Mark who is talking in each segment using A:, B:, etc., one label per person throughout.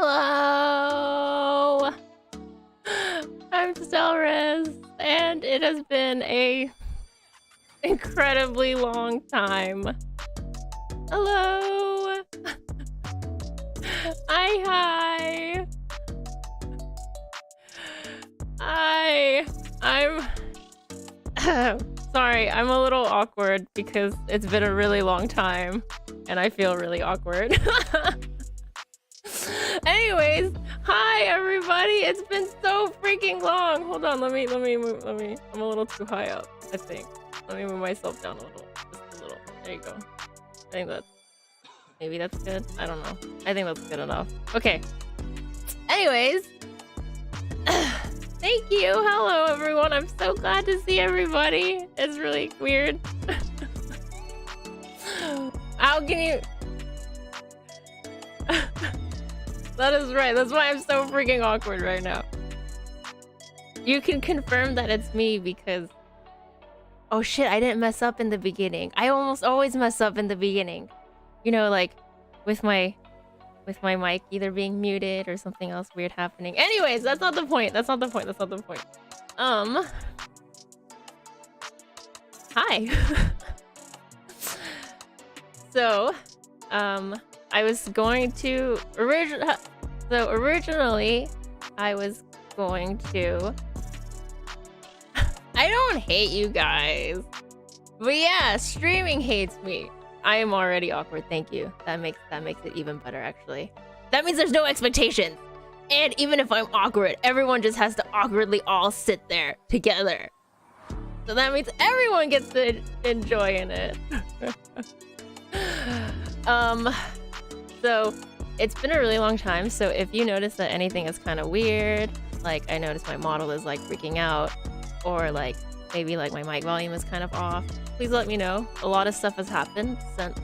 A: Hello! I'm Stellrys, and it has been a incredibly long time. Hello! Hi! I'm sorry, I'm a little awkward because it's been a really long time and I feel really awkward. Anyways, hi everybody. It's been so freaking long. Hold on, let me move. I'm a little too high up, I think. Let me move myself down a little. Just a little. There you go. I think maybe that's good. I don't know. I think that's good enough. Okay. Anyways, thank you. Hello everyone. I'm so glad to see everybody. It's really weird. How can you... That is right. That's why I'm so freaking awkward right now. You can confirm that it's me because... Oh shit, I didn't mess up in the beginning. I almost always mess up in the beginning. You know, like with my mic either being muted or something else weird happening. Anyways, that's not the point. That's not the point. Hi. So, I was going to originally I was going to I don't hate you guys, but yeah, streaming hates me. I am already awkward. Thank you. That makes it even better, actually. That means there's no expectations, and even if I'm awkward, everyone just has to awkwardly all sit there together. So that means everyone gets to enjoy in it. So it's been a really long time, so if you notice that anything is kind of weird, like I noticed my model is like freaking out, or like maybe like my mic volume is kind of off, please let me know. A lot of stuff has happened since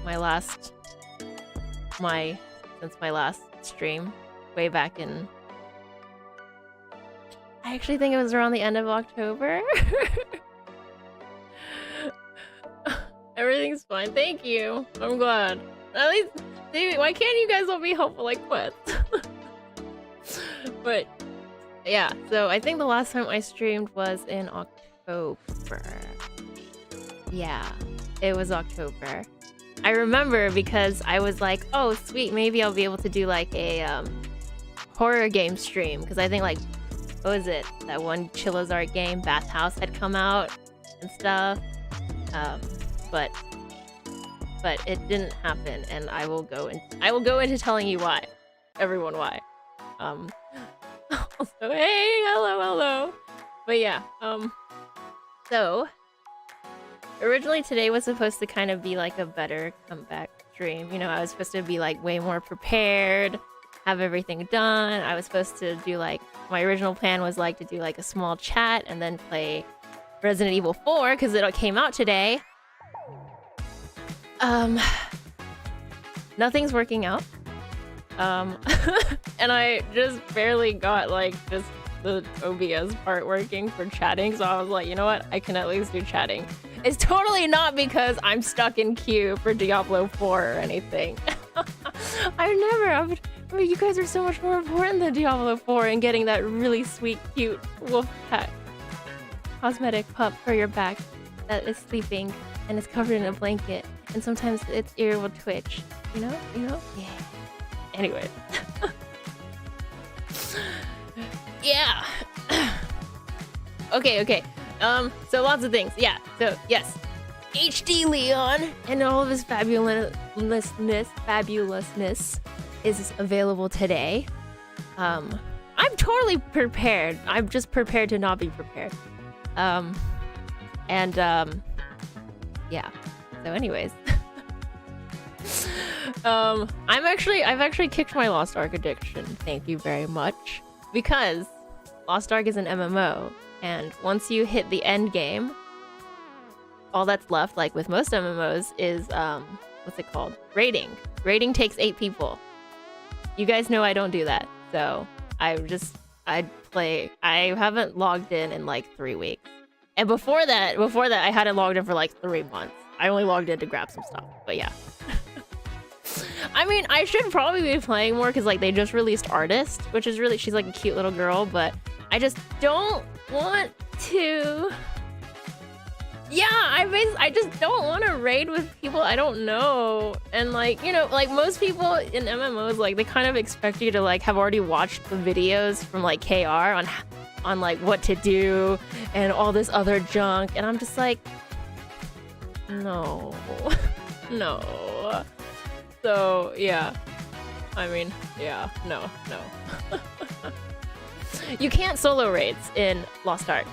A: my last stream way back in, I actually think it was around the end of October. Everything's fine. Thank you. I'm glad. At least, see, why can't you guys all be helpful like quits? But yeah, so I think the last time I streamed was in October. Yeah, it was October. I remember because I was like, oh sweet, maybe I'll be able to do like a horror game stream, because I think like, what was it? That one Chillazart game, Bathhouse, had come out and stuff. But it didn't happen, and I will go into telling you why. Everyone why. Also, hey, hello. But yeah, so originally today was supposed to kind of be like a better comeback stream. You know, I was supposed to be like way more prepared, have everything done. I was supposed to do like, my original plan was like to do like a small chat and then play Resident Evil 4 because it came out today. Nothing's working out. And I just barely got like just the OBS part working for chatting, so I was like, you know what? I can at least do chatting. It's totally not because I'm stuck in queue for Diablo 4 or anything. I mean, you guys are so much more important than Diablo 4 and getting that really sweet, cute wolf pet cosmetic pup for your back that is sleeping and is covered in a blanket, and sometimes its ear will twitch. You know? Yeah. Anyway. Yeah. Okay. So lots of things. Yeah. So yes, HD Leon and all of his fabulousness is available today. I'm totally prepared. I'm just prepared to not be prepared. Yeah. So anyways. I've actually kicked my Lost Ark addiction. Thank you very much. Because Lost Ark is an MMO, and once you hit the end game, all that's left, like with most MMOs, is what's it called? Raiding. Raiding takes 8 people. You guys know I don't do that, so I haven't logged in like 3 weeks. And before that, I hadn't logged in for like 3 months. I only logged in to grab some stuff, but yeah. I mean, I should probably be playing more because like they just released Artist, which is really, she's like a cute little girl, but I just don't want to. Yeah, I just don't want to raid with people I don't know. And like, you know, like most people in MMOs, like they kind of expect you to like have already watched the videos from like KR on like what to do and all this other junk. And I'm just like, no, no. So yeah, I mean, yeah, no. You can't solo raids in Lost Ark.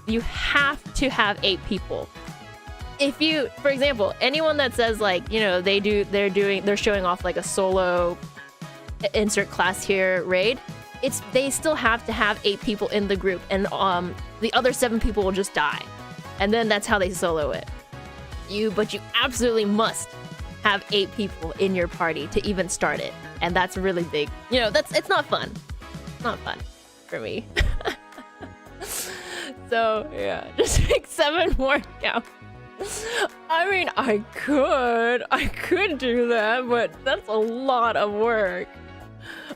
A: You have to have 8 people. If you, for example, anyone that says like, you know, they're showing off like a solo insert class here raid, they still have to have 8 people in the group, and the other 7 people will just die, and then that's how they solo it. But you absolutely must have 8 people in your party to even start it, and that's really big. You know, it's not fun. It's not fun for me. So yeah, just make 7 more accounts. I mean, I could do that, but that's a lot of work.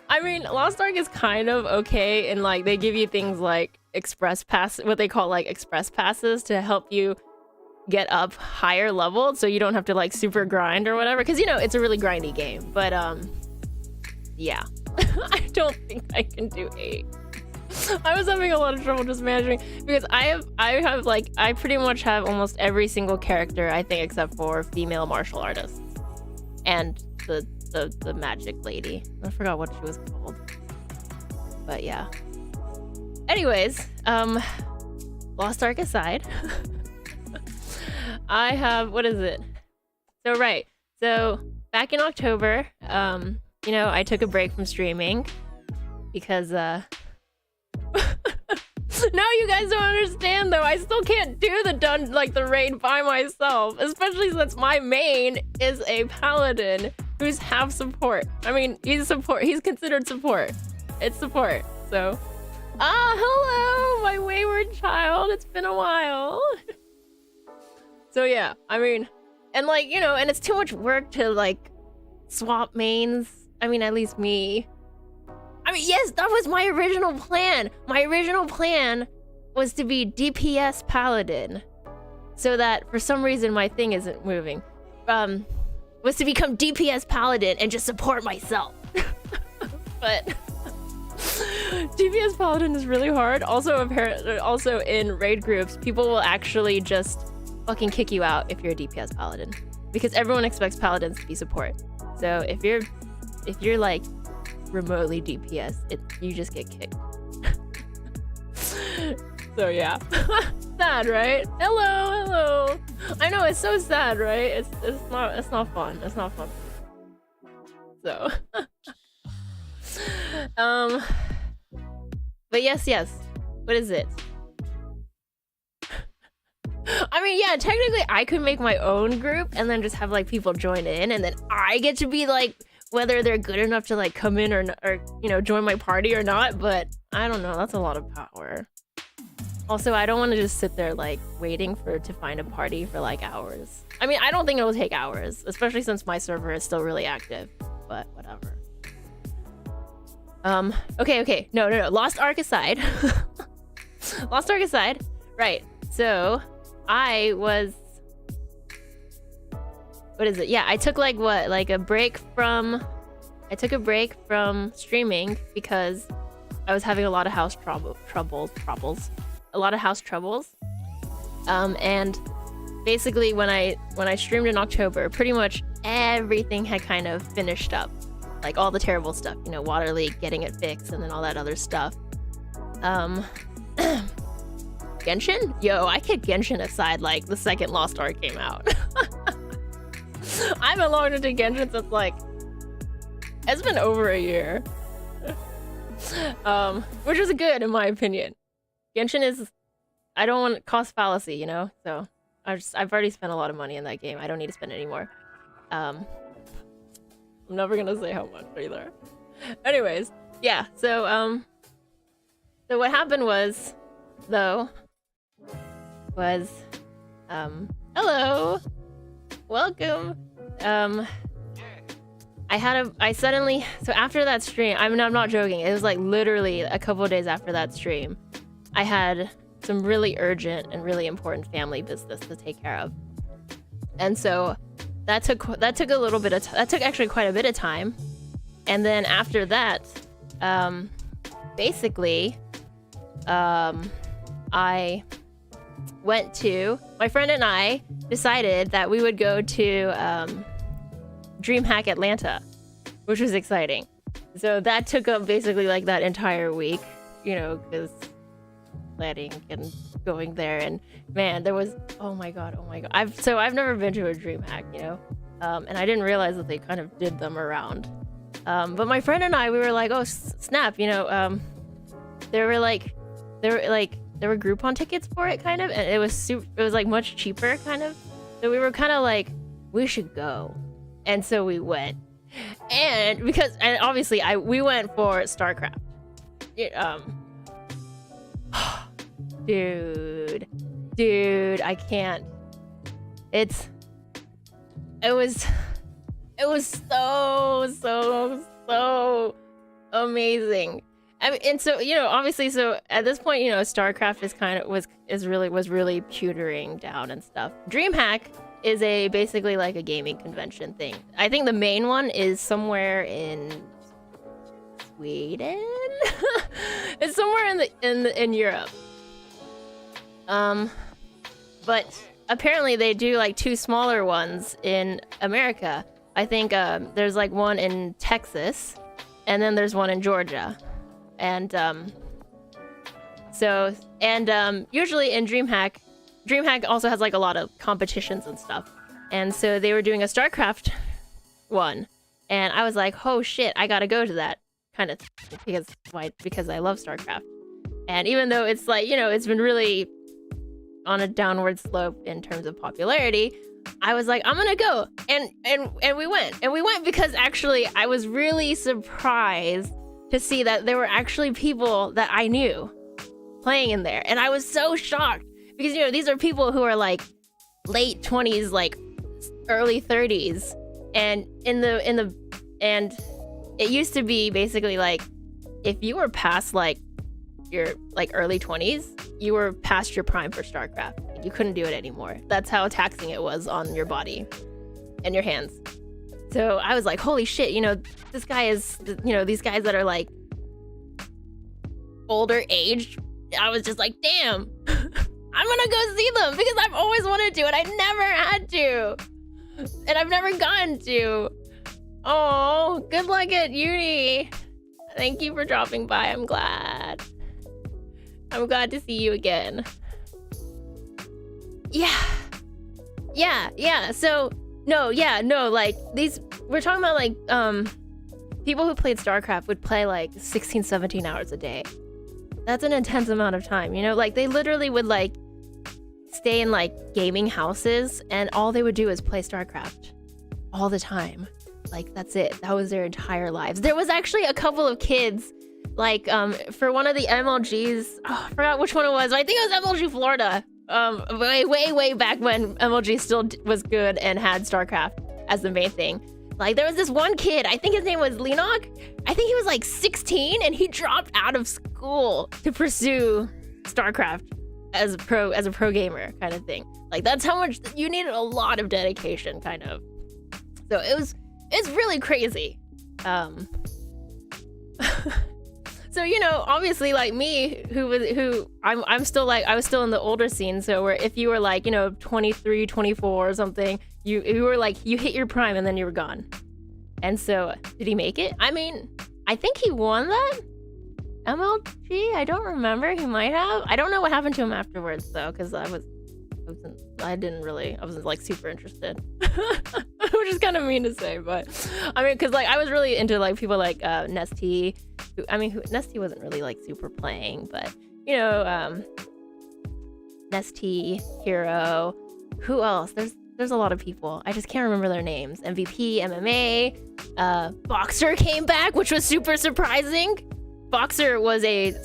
A: I mean, Lost Ark is kind of okay, and like they give you things like express pass, what they call like express passes, to help you get up higher level, so you don't have to like super grind or whatever. Because you know it's a really grindy game, but yeah, I don't think I can do 8. I was having a lot of trouble just managing because I pretty much have almost every single character, I think, except for female martial artists and the magic lady. I forgot what she was called, but yeah. Anyways, Lost Ark aside, I have, what is it? So back in October, you know, I took a break from streaming because no, you guys don't understand though. I still can't do the raid by myself, especially since my main is a paladin who's half support. I mean, he's support. He's considered support. It's support. So, hello, my wayward child. It's been a while. So yeah, I mean, and like, you know, and it's too much work to like swap mains. I mean, at least me. I mean, yes, that was my original plan. My original plan was to be DPS Paladin, so that for some reason my thing isn't moving. Was to become DPS Paladin and just support myself. But DPS Paladin is really hard. Also, apparently, also in raid groups, people will actually just fucking kick you out if you're a DPS Paladin, because everyone expects Paladins to be support. So if you're like remotely DPS, you just get kicked. So yeah. Sad, right? Hello. I know, it's so sad, right? It's not fun. It's not fun. So but yes. What is it? I mean, yeah, technically I could make my own group and then just have like people join in, and then I get to be like whether they're good enough to like come in or you know, join my party or not. But I don't know, that's a lot of power. Also, I don't want to just sit there like waiting to find a party for like hours. I mean, I don't think it'll take hours, especially since my server is still really active, but whatever. Okay. No. Lost Ark aside. Lost Ark aside. Right. So, I was... What is it? Yeah, I took like a break from... I took a break from streaming because I was having a lot of house troubles. A lot of house troubles. And basically when I streamed in October, pretty much everything had kind of finished up. Like all the terrible stuff, you know, water leak, getting it fixed, and then all that other stuff. Genshin? Yo, I kicked Genshin aside like the second Lost Ark came out. I haven't logged into Genshin since like... It's been over a year. Which is good in my opinion. Genshin is... I don't want cost fallacy, you know? So, I've already spent a lot of money in that game. I don't need to spend any more. I'm never gonna say how much either. Anyways, yeah, so what happened was, though, was, hello! Welcome! I suddenly, so after that stream, I'm not joking, it was like literally a couple of days after that stream, I had some really urgent and really important family business to take care of. And so that took a little bit of that took actually quite a bit of time. And then after that, basically, I went to, my friend and I decided that we would go to DreamHack Atlanta, which was exciting. So that took up basically like that entire week, you know, because planning and going there, and man, there was, oh my god, I've never been to a DreamHack, you know, and I didn't realize that they kind of did them around. But my friend and I, we were like, oh snap, you know, there were Groupon tickets for it, kind of, and it was like much cheaper, kind of. So we were kind of like, we should go, and so we went, and obviously we went for StarCraft. Dude, I can't. It was so amazing. I mean, and so, you know, obviously, so at this point, you know, StarCraft is was really petering down and stuff. DreamHack is basically like a gaming convention thing. I think the main one is somewhere in Sweden. It's somewhere in Europe. But apparently they do like 2 smaller ones in America. I think there's like one in Texas, and then there's one in Georgia. And usually in DreamHack also has like a lot of competitions and stuff. And so they were doing a StarCraft one, and I was like, oh shit, I gotta go to that, kind of, because I love StarCraft. And even though it's like, you know, it's been really on a downward slope in terms of popularity, I was like, I'm gonna go, and we went because actually I was really surprised to see that there were actually people that I knew playing in there, and I was so shocked because, you know, these are people who are like late 20s, like early 30s, and and it used to be basically like if you were past like your like early 20s, you were past your prime for StarCraft. You couldn't do it anymore. That's how taxing it was on your body and your hands. So I was like, holy shit, you know, this guy is, you know, these guys that are like older age, I was just like, damn, I'm gonna go see them because I've always wanted to and I never had to. And I've never gotten to. Oh, good luck at uni. Thank you for dropping by. I'm glad. I'm glad to see you again. Yeah. So, no, like these, we're talking about like, people who played StarCraft would play like 16, 17 hours a day. That's an intense amount of time, you know? Like they literally would like stay in like gaming houses and all they would do is play StarCraft all the time. Like that's it. That was their entire lives. There was actually a couple of kids like for one of the MLGs, I forgot which one it was. I think it was MLG Florida. Way back when MLG still was good and had StarCraft as the main thing. Like there was this one kid, I think his name was Lenok. I think he was like 16 and he dropped out of school to pursue StarCraft as a pro gamer kind of thing. Like that's how much you needed, a lot of dedication kind of. So it's really crazy. So, you know, obviously like me, I'm still like, I was still in the older scene. So where if you were like, you know, 23, 24 or something, you were like, you hit your prime and then you were gone. And so did he make it? I mean, I think he won that MLG. I don't remember. He might have. I don't know what happened to him afterwards though. Cause I wasn't like super interested, which is kind of mean to say, but I mean, cause like I was really into like people like Nesty. Nesty wasn't really like super playing, but you know, Nesty, Hero, who else? There's a lot of people. I just can't remember their names. MVP, MMA, Boxer came back, which was super surprising. Boxer was a OG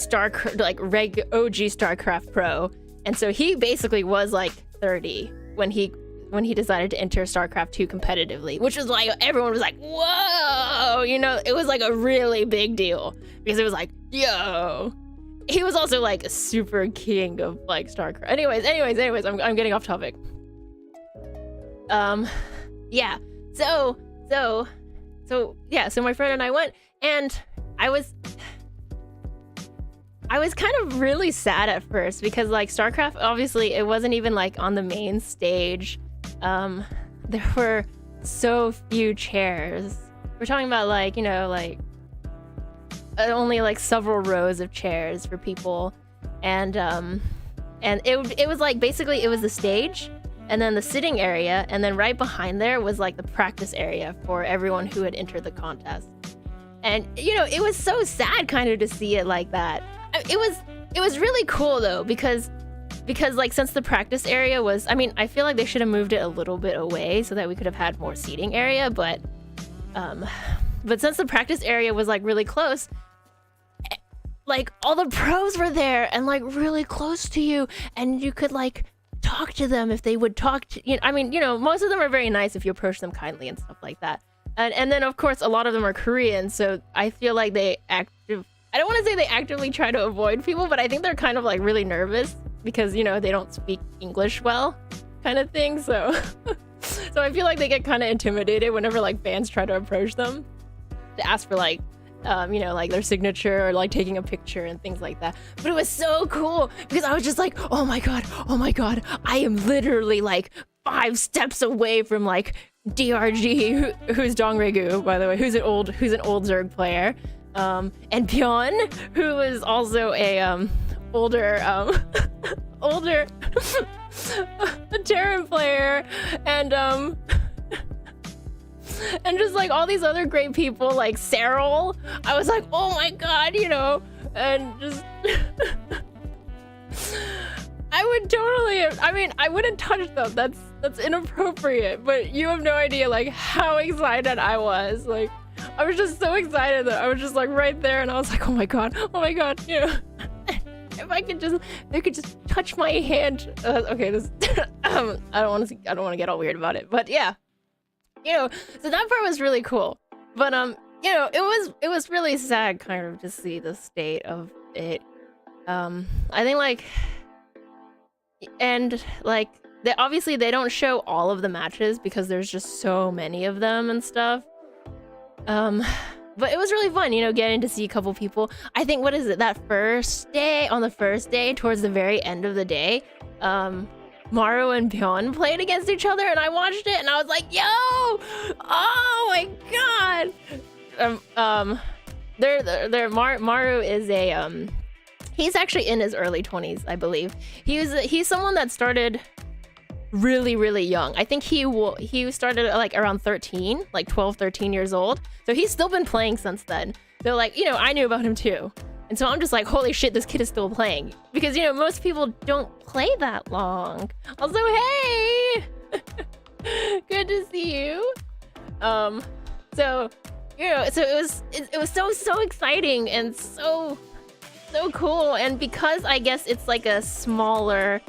A: StarCraft pro, and so he basically was like 30 when he when he decided to enter StarCraft 2 competitively, which was like, everyone was like, whoa, you know, it was like a really big deal because it was like, yo. He was also like a super king of like StarCraft. Anyways, I'm getting off topic. Yeah. So my friend and I went, and I was kind of really sad at first because like StarCraft, obviously it wasn't even like on the main stage. There were so few chairs. We're talking about like, you know, like only like several rows of chairs for people, and it was like, basically it was the stage and then the sitting area, and then right behind there was like the practice area for everyone who had entered the contest. And you know, it was so sad kind of to see it like that. It was really cool though, because like, since the practice area was, I mean, I feel like they should have moved it a little bit away so that we could have had more seating area, but since the practice area was like really close, like all the pros were there and like really close to you, and you could like talk to them if they would talk to you. I mean, you know, most of them are very nice if you approach them kindly and stuff like that. And then of course a lot of them are Korean, so I feel like I don't want to say they actively try to avoid people, but I think they're kind of like really nervous because, you know, they don't speak English well, kind of thing. So so I feel like they get kind of intimidated whenever like fans try to approach them to ask for like you know, like their signature or like taking a picture and things like that. But it was so cool because I was just like, oh my god, I am literally like 5 steps away from like DRG, who's Dongregu, by the way, who's an old Zerg player, and Bjorn, who is also a older Terran player, and just like all these other great people like Cyril. I was like, oh my god, you know, and just I would totally, I mean, I wouldn't touch them, that's inappropriate, but you have no idea like how excited I was. Like, I was just so excited that I was just like right there, and I was like, oh my god, you know. If they could just touch my hand. Okay, this I don't want to get all weird about it, but yeah, you know, so that part was really cool. But you know, it was really sad kind of to see the state of it. I think like, and like, obviously they don't show all of the matches because there's just so many of them and stuff. But it was really fun, you know, getting to see a couple people. I think, what is it, on the first day, towards the very end of the day, Maru and Bjorn played against each other, and I watched it, and I was like, yo! Oh my god! Maru is a, he's actually in his early 20s, I believe. He's someone that started really, really young. I think he started like around 13, like 12, 13 years old. So he's still been playing since then. So like, you know, I knew about him too. And so I'm just like, holy shit, this kid is still playing. Because, you know, most people don't play that long. Also, hey! Good to see you. So, you know, so it was so exciting and so cool. And because I guess it's like a smaller,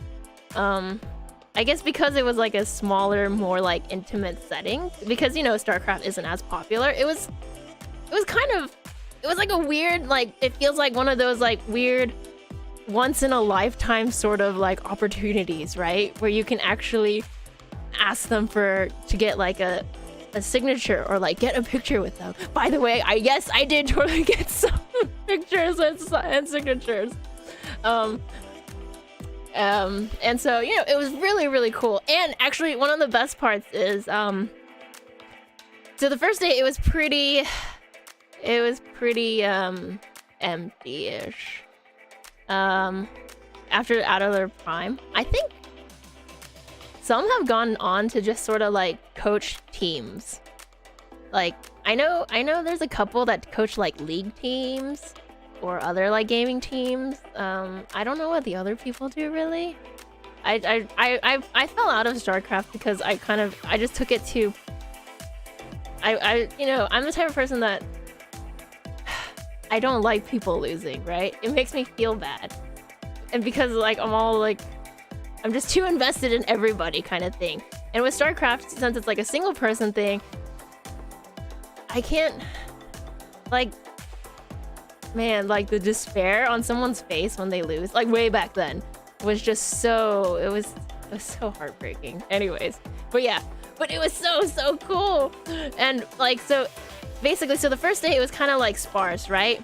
A: I guess because it was like a smaller, more like intimate setting, because, you know, StarCraft isn't as popular, it was like a weird, like, it feels like one of those like weird once in a lifetime sort of like opportunities, right? Where you can actually ask them to get like a signature or like get a picture with them. By the way, I did totally get some pictures and signatures. And so, you know, it was really, really cool. And actually, one of the best parts is, so the first day it was pretty empty-ish. After out of their prime, I think some have gone on to just sort of like coach teams. Like, I know there's a couple that coach like league teams or other like gaming teams. I don't know what the other people do really. I fell out of StarCraft because I just took it to, you know, I'm the type of person that I don't like people losing, right? It makes me feel bad. And because like I'm just too invested in everybody kind of thing. And with StarCraft, since it's like a single person thing, I can't, like, man, like the despair on someone's face when they lose, like way back then, was just so, it was so heartbreaking. Anyways, but yeah, but it was so cool. And like, so basically, so the first day it was kind of like sparse, right?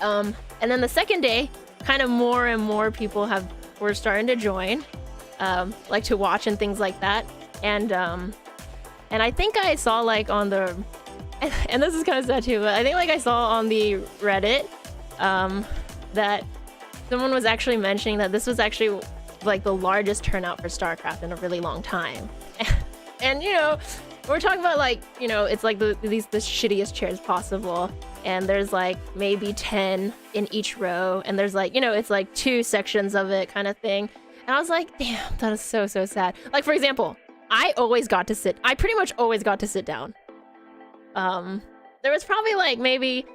A: And then the second day, kind of more and more people were starting to join, like to watch and things like that. And I think I saw like on the, and this is kind of sad too, but I think like I saw on the Reddit that someone was actually mentioning that this was actually like the largest turnout for StarCraft in a really long time. And you know, we're talking about like, you know, it's like the shittiest chairs possible, and there's like maybe 10 in each row, and there's like, you know, it's like 2 sections of it kind of thing. And I was like, damn, that is so sad. Like, for example, I pretty much always got to sit down. There was probably like maybe,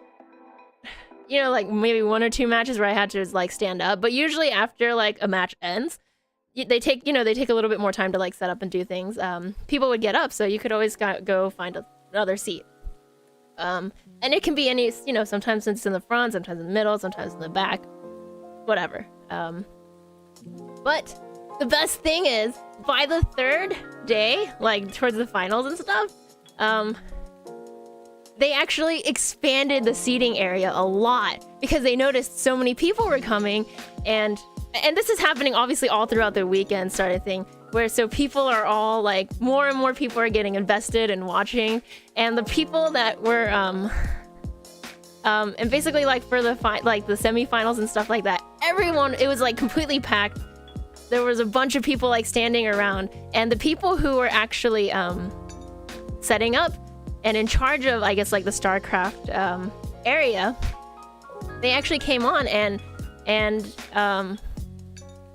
A: you know, like maybe 1 or 2 matches where I had to like stand up, but usually after like a match ends, they take a little bit more time to like set up and do things. People would get up, so you could always go find another seat. And it can be any, you know, sometimes it's in the front, sometimes in the middle, sometimes in the back, whatever. But the best thing is, by the 3rd day, like towards the finals and stuff, they actually expanded the seating area a lot because they noticed so many people were coming, and this is happening obviously all throughout the weekend started thing, where so people are all like, more and more people are getting invested and watching, and the people that were and basically like for the the semifinals and stuff like that, everyone, it was like completely packed. There was a bunch of people like standing around, and the people who were actually setting up and in charge of, I guess, like the StarCraft area, they actually came on and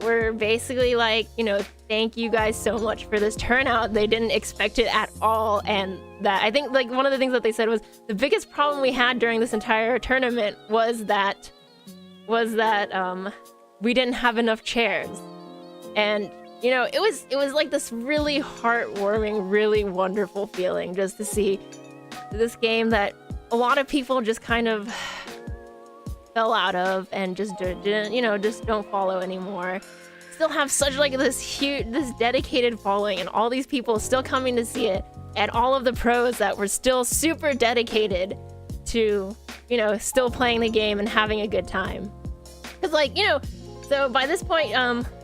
A: were basically like, you know, thank you guys so much for this turnout. They didn't expect it at all, and that, I think, like one of the things that they said was the biggest problem we had during this entire tournament was that we didn't have enough chairs. And you know, it was like this really heartwarming, really wonderful feeling just to see this game that a lot of people just kind of fell out of and just didn't, you know, just don't follow anymore. Still have such like this dedicated following, and all these people still coming to see it, and all of the pros that were still super dedicated to, you know, still playing the game and having a good time. Because like, you know, so by this point,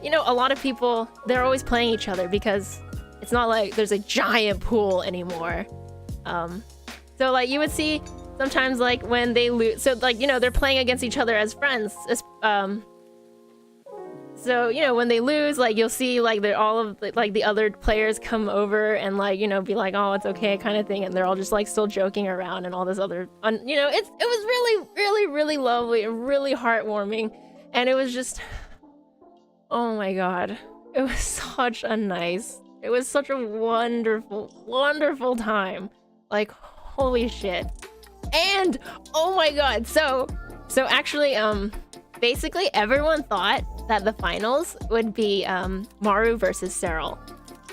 A: you know, a lot of people, they're always playing each other because it's not like there's a giant pool anymore. So like you would see sometimes like when they lose, so like, you know, they're playing against each other as friends. So, you know, when they lose, like you'll see like they're all of like the other players come over and like, you know, be like, oh, it's okay kind of thing. And they're all just like still joking around and all this other, you know, it was really lovely and really heartwarming. And it was just, oh my god, it was such a wonderful time. Like, holy shit. And, oh my god, so actually, basically everyone thought that the finals would be, Maru versus Cyril.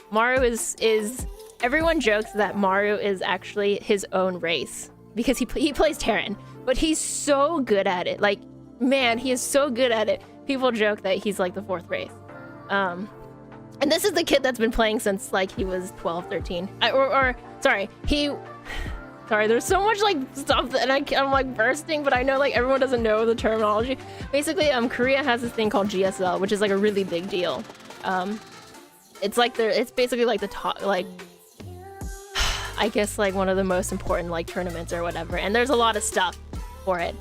A: Maru is, everyone jokes that Maru is actually his own race, because he plays Terran, but he's so good at it. Like, man, he is so good at it. People joke that he's like the 4th race. And this is the kid that's been playing since like he was 12, 13. Sorry, there's so much like stuff that I'm like bursting, but I know like everyone doesn't know the terminology. Basically, Korea has this thing called GSL, which is like a really big deal. It's like it's basically like the top, like, I guess like one of the most important like tournaments or whatever, and there's a lot of stuff for it.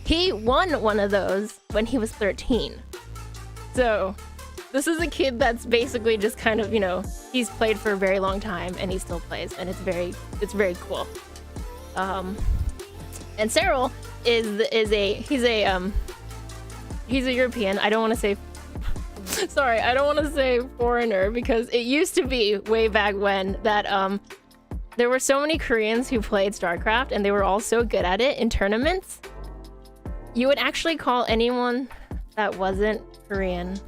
A: He won one of those when he was 13. So this is a kid that's basically just kind of, you know, he's played for a very long time and he still plays, and it's very cool. And Cyril he's a European. I don't want to say sorry, I don't want to say foreigner, because it used to be way back when that there were so many Koreans who played StarCraft, and they were all so good at it in tournaments. You would actually call anyone that wasn't Korean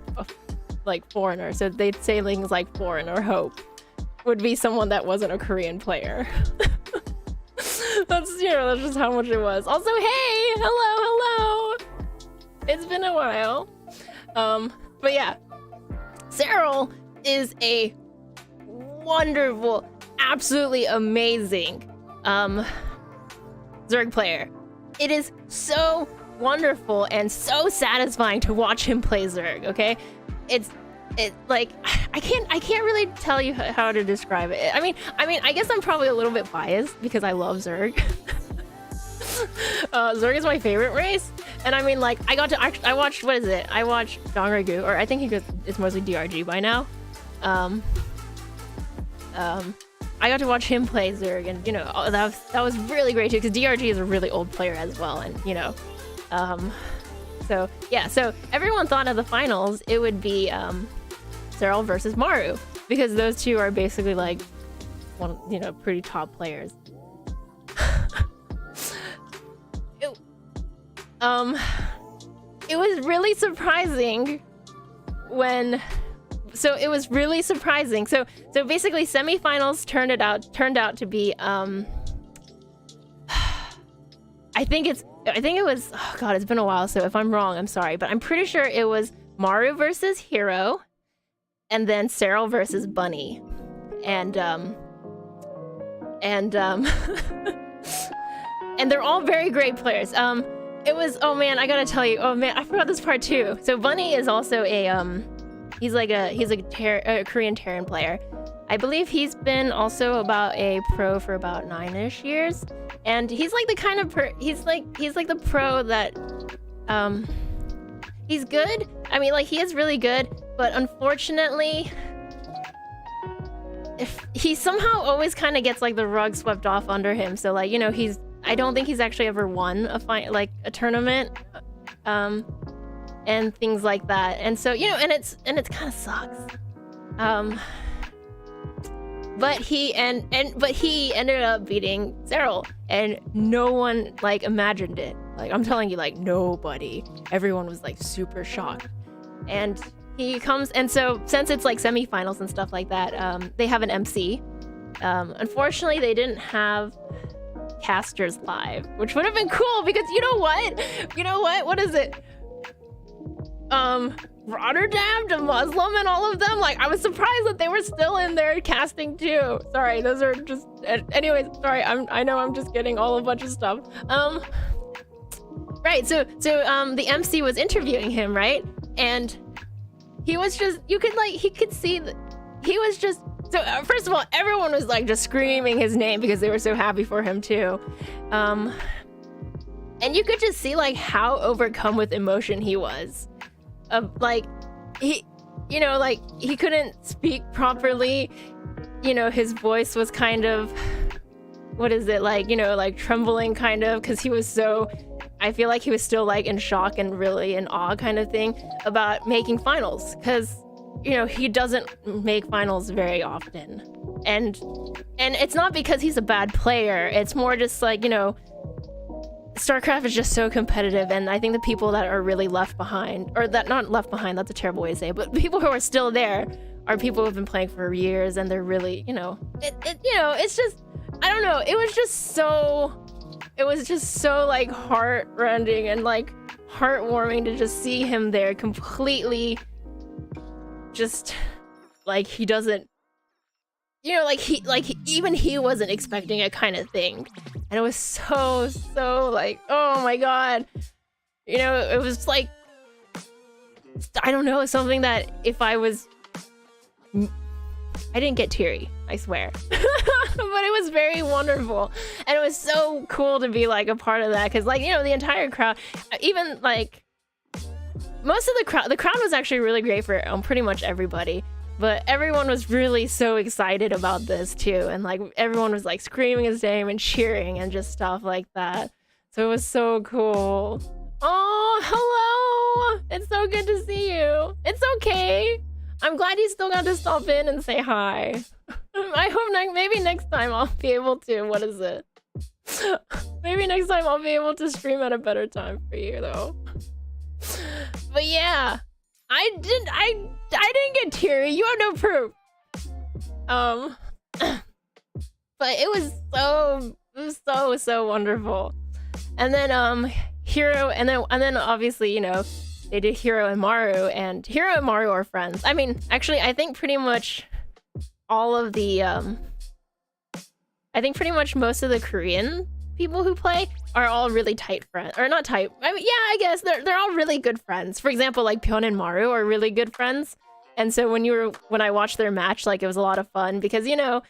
A: like foreigner. So they'd say things like foreign or hope. would be someone that wasn't a Korean player. That's, you know, that's just how much it was. Also, hey, hello. It's been a while. But yeah, Cyril is a wonderful, absolutely amazing Zerg player. It is so wonderful and so satisfying to watch him play Zerg, okay? It's like I can't really tell you how to describe it. I mean, I guess I'm probably a little bit biased because I love Zerg. Zerg is my favorite race, and I mean, like, I watched, what is it? I watched Dongragu, or I think it's mostly DRG by now. I got to watch him play Zerg, and you know, that was really great too, because DRG is a really old player as well, and you know, so yeah, so everyone thought of the finals it would be Cyril versus Maru, because those two are basically like one, you know, pretty top players. It was really surprising when. So it was really surprising. So basically, semifinals turned out to be I think it was, oh god, it's been a while, so if I'm wrong, I'm sorry, but I'm pretty sure it was Maru versus Hero, and then Cyril versus Bunny, and and they're all very great players. It was, oh man, I gotta tell you, oh man, I forgot this part too. So Bunny is also a he's a Korean Terran player. I believe he's been also about a pro for about 9-ish years, and he's like the kind of he's like the pro that he's good. I mean, like, he is really good, but unfortunately, he somehow always kind of gets like the rug swept off under him. So like, you know, I don't think he's actually ever won a tournament. And things like that, and so, you know, and it's kind of sucks. But he ended up beating Cyril, and no one like imagined it. Like, I'm telling you, like, nobody. Everyone was like super shocked. And he comes, and so since it's like semifinals and stuff like that, they have an MC. Unfortunately, they didn't have casters live, which would have been cool, because you know what? What is it? Rotterdam to Muslim and all of them, like, I was surprised that they were still in there casting too. Sorry, those are just, anyways, sorry, I know I'm just getting all a bunch of stuff. Right, so the MC was interviewing him, right? And he was just, he could see that he was just, so first of all, everyone was like just screaming his name because they were so happy for him too. And you could just see like how overcome with emotion he was. Like, he, you know, like, he couldn't speak properly. You know, his voice was kind of, what is it, like, you know, like trembling kind of, because he was so, I feel like he was still like in shock and really in awe kind of thing about making finals, because, you know, he doesn't make finals very often. And it's not because he's a bad player, it's more just like, you know, StarCraft is just so competitive, and I think the people that are really left behind, or that, not left behind, that's a terrible way to say it, but people who are still there are people who have been playing for years, and they're really, you know, you know, it's just, I don't know, it was just so like heart-rending and like heartwarming to just see him there completely just like he doesn't, you know, like even he wasn't expecting it kind of thing. And it was so like, oh my god. You know, it was like, I don't know, something that if I didn't get teary, I swear. But it was very wonderful. And it was so cool to be like a part of that, because like, you know, the entire crowd, even like most of the crowd was actually really great for pretty much everybody. But everyone was really so excited about this too, and like everyone was like screaming his name and cheering and just stuff like that. So it was so cool. Oh, hello! It's so good to see you. It's okay. I'm glad you still got to stop in and say hi. I hope maybe next time I'll be able to. What is it? Maybe next time I'll be able to stream at a better time for you though. But yeah. I didn't get teary. You have no proof. But it was so wonderful. And then Hero, and then obviously, you know, they did Hero and Maru are friends. I mean, actually, I think pretty much all of the I think pretty much most of the Korean people who play are all really tight friends, or not tight. I mean, yeah, I guess they're all really good friends. For example, like Pyeon and Maru are really good friends, and so when I watched their match, like it was a lot of fun because, you know,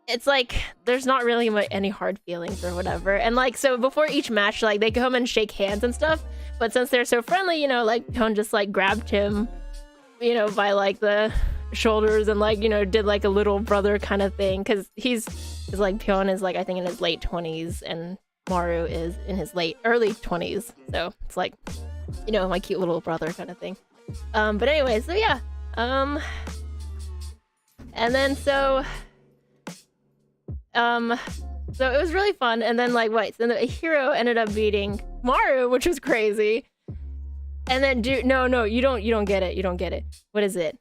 A: it's like there's not really any hard feelings or whatever, and like so before each match, like they come and shake hands and stuff. But since they're so friendly, you know, like Pyeon just like grabbed him, you know, by like the shoulders and like, you know, did like a little brother kind of thing, because he's like, Pyeon is like, I think in his late 20s and Maru is in his early 20s, so it's like, you know, my cute little brother kind of thing. But anyway, so yeah, and then so it was really fun. And then like so the Hero ended up beating Maru, which was crazy. And then no, you don't get it. What is it?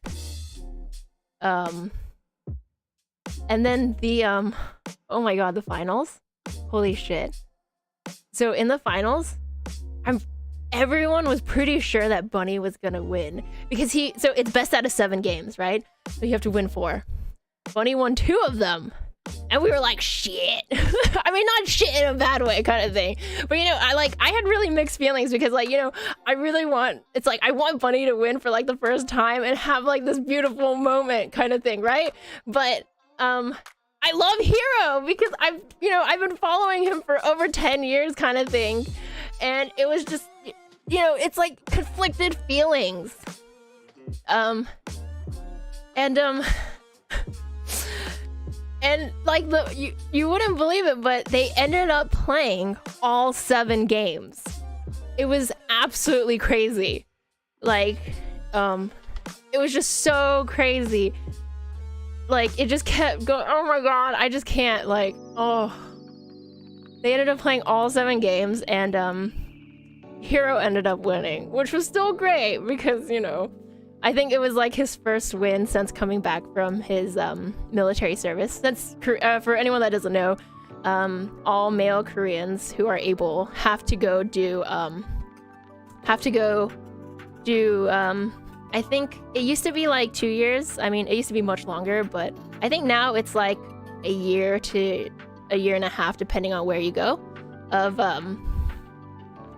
A: And then the oh my god, the finals. Holy shit. So in the finals, everyone was pretty sure that Bunny was gonna win because so it's best out of 7 games, right? So you have to win 4. Bunny won 2 of them. And we were like, shit. I mean, not shit in a bad way kind of thing. But, you know, I had really mixed feelings because, like, you know, I want Bunny to win for, like, the first time and have, like, this beautiful moment kind of thing, right? But, I love Hero because I've been following him for over 10 years kind of thing. And it was just, you know, it's, like, conflicted feelings. And like you wouldn't believe it, but they ended up playing all 7 games. It was absolutely crazy. Like, it was just so crazy. Like, it just kept going. Oh my god, I just can't. Like, oh. They ended up playing all 7 games, and Hero ended up winning, which was still great because, you know, I think it was like his first win since coming back from his military service. Since for anyone that doesn't know, all male Koreans who are able have to go do I think it used to be like 2 years. I mean, it used to be much longer, but I think now it's like a year to a year and a half, depending on where you go, of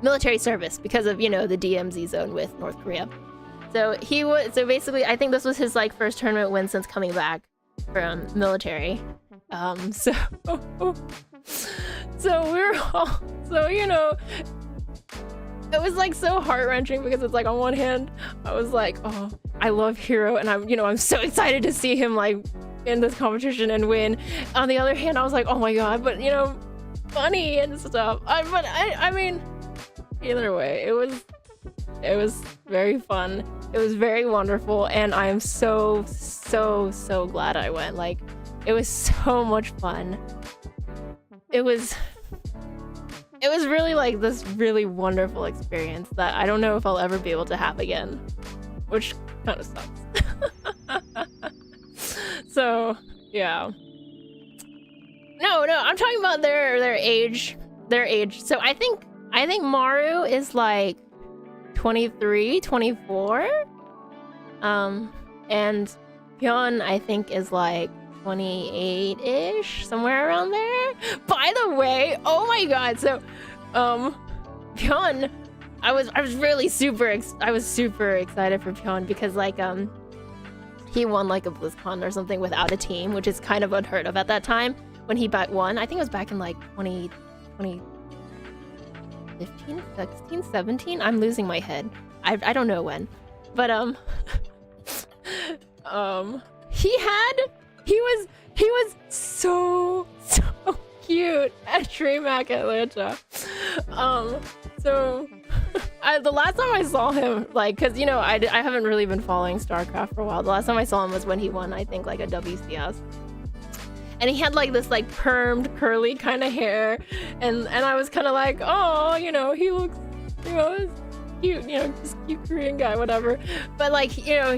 A: military service because of, you know, the DMZ zone with North Korea. So so basically, I think this was his like first tournament win since coming back from military. So we were all, so, you know, it was like so heart-wrenching because it's like on one hand, I was like, oh, I love Hero and I'm so excited to see him like in this competition and win. On the other hand, I was like, oh my god, but you know, Bunny and stuff. I mean, either way, it was very fun. It was very wonderful, and I am so glad I went. Like, it was so much fun. It was really like this really wonderful experience that I don't know if I'll ever be able to have again, which kind of sucks. So yeah. No, I'm talking about their age. So I think Maru is like 23, 24. And Pyeon, I think, is like 28-ish, somewhere around there. By the way, oh my god, so Pyeon, I was super excited for Pyeon because like he won like a BlizzCon or something without a team, which is kind of unheard of at that time when he won. I think it was back in like 2015, 16, 17. I'm losing my head. I don't know when, but he was so cute at DreamHack Atlanta. So the last time I saw him, like, cause you know I haven't really been following StarCraft for a while. The last time I saw him was when he won, I think, like a WCS. And he had like this like permed curly kind of hair, and I was kind of like, oh, you know, he looks, you know, cute, you know, just cute Korean guy, whatever. But like, you know,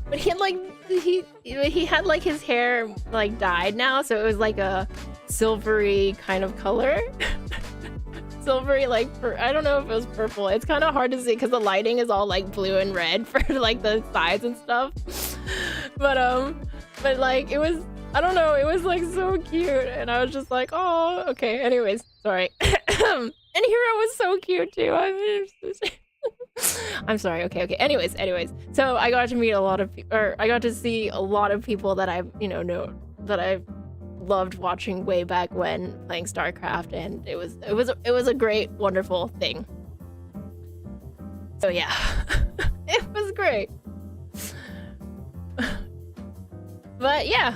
A: but he had like he had like his hair like dyed now, so it was like a silvery kind of color. Silvery, like, I don't know if it was purple. It's kind of hard to see because the lighting is all like blue and red for like the sides and stuff. But like it was, I don't know, it was like so cute, and I was just like, oh, okay. Anyways, sorry. And Hero was so cute too. I'm sorry. Okay. Anyways, so I got to meet a lot of people, or I got to see a lot of people that I, know that I loved watching way back when playing StarCraft, and it was a great, wonderful thing. So yeah, it was great. But yeah,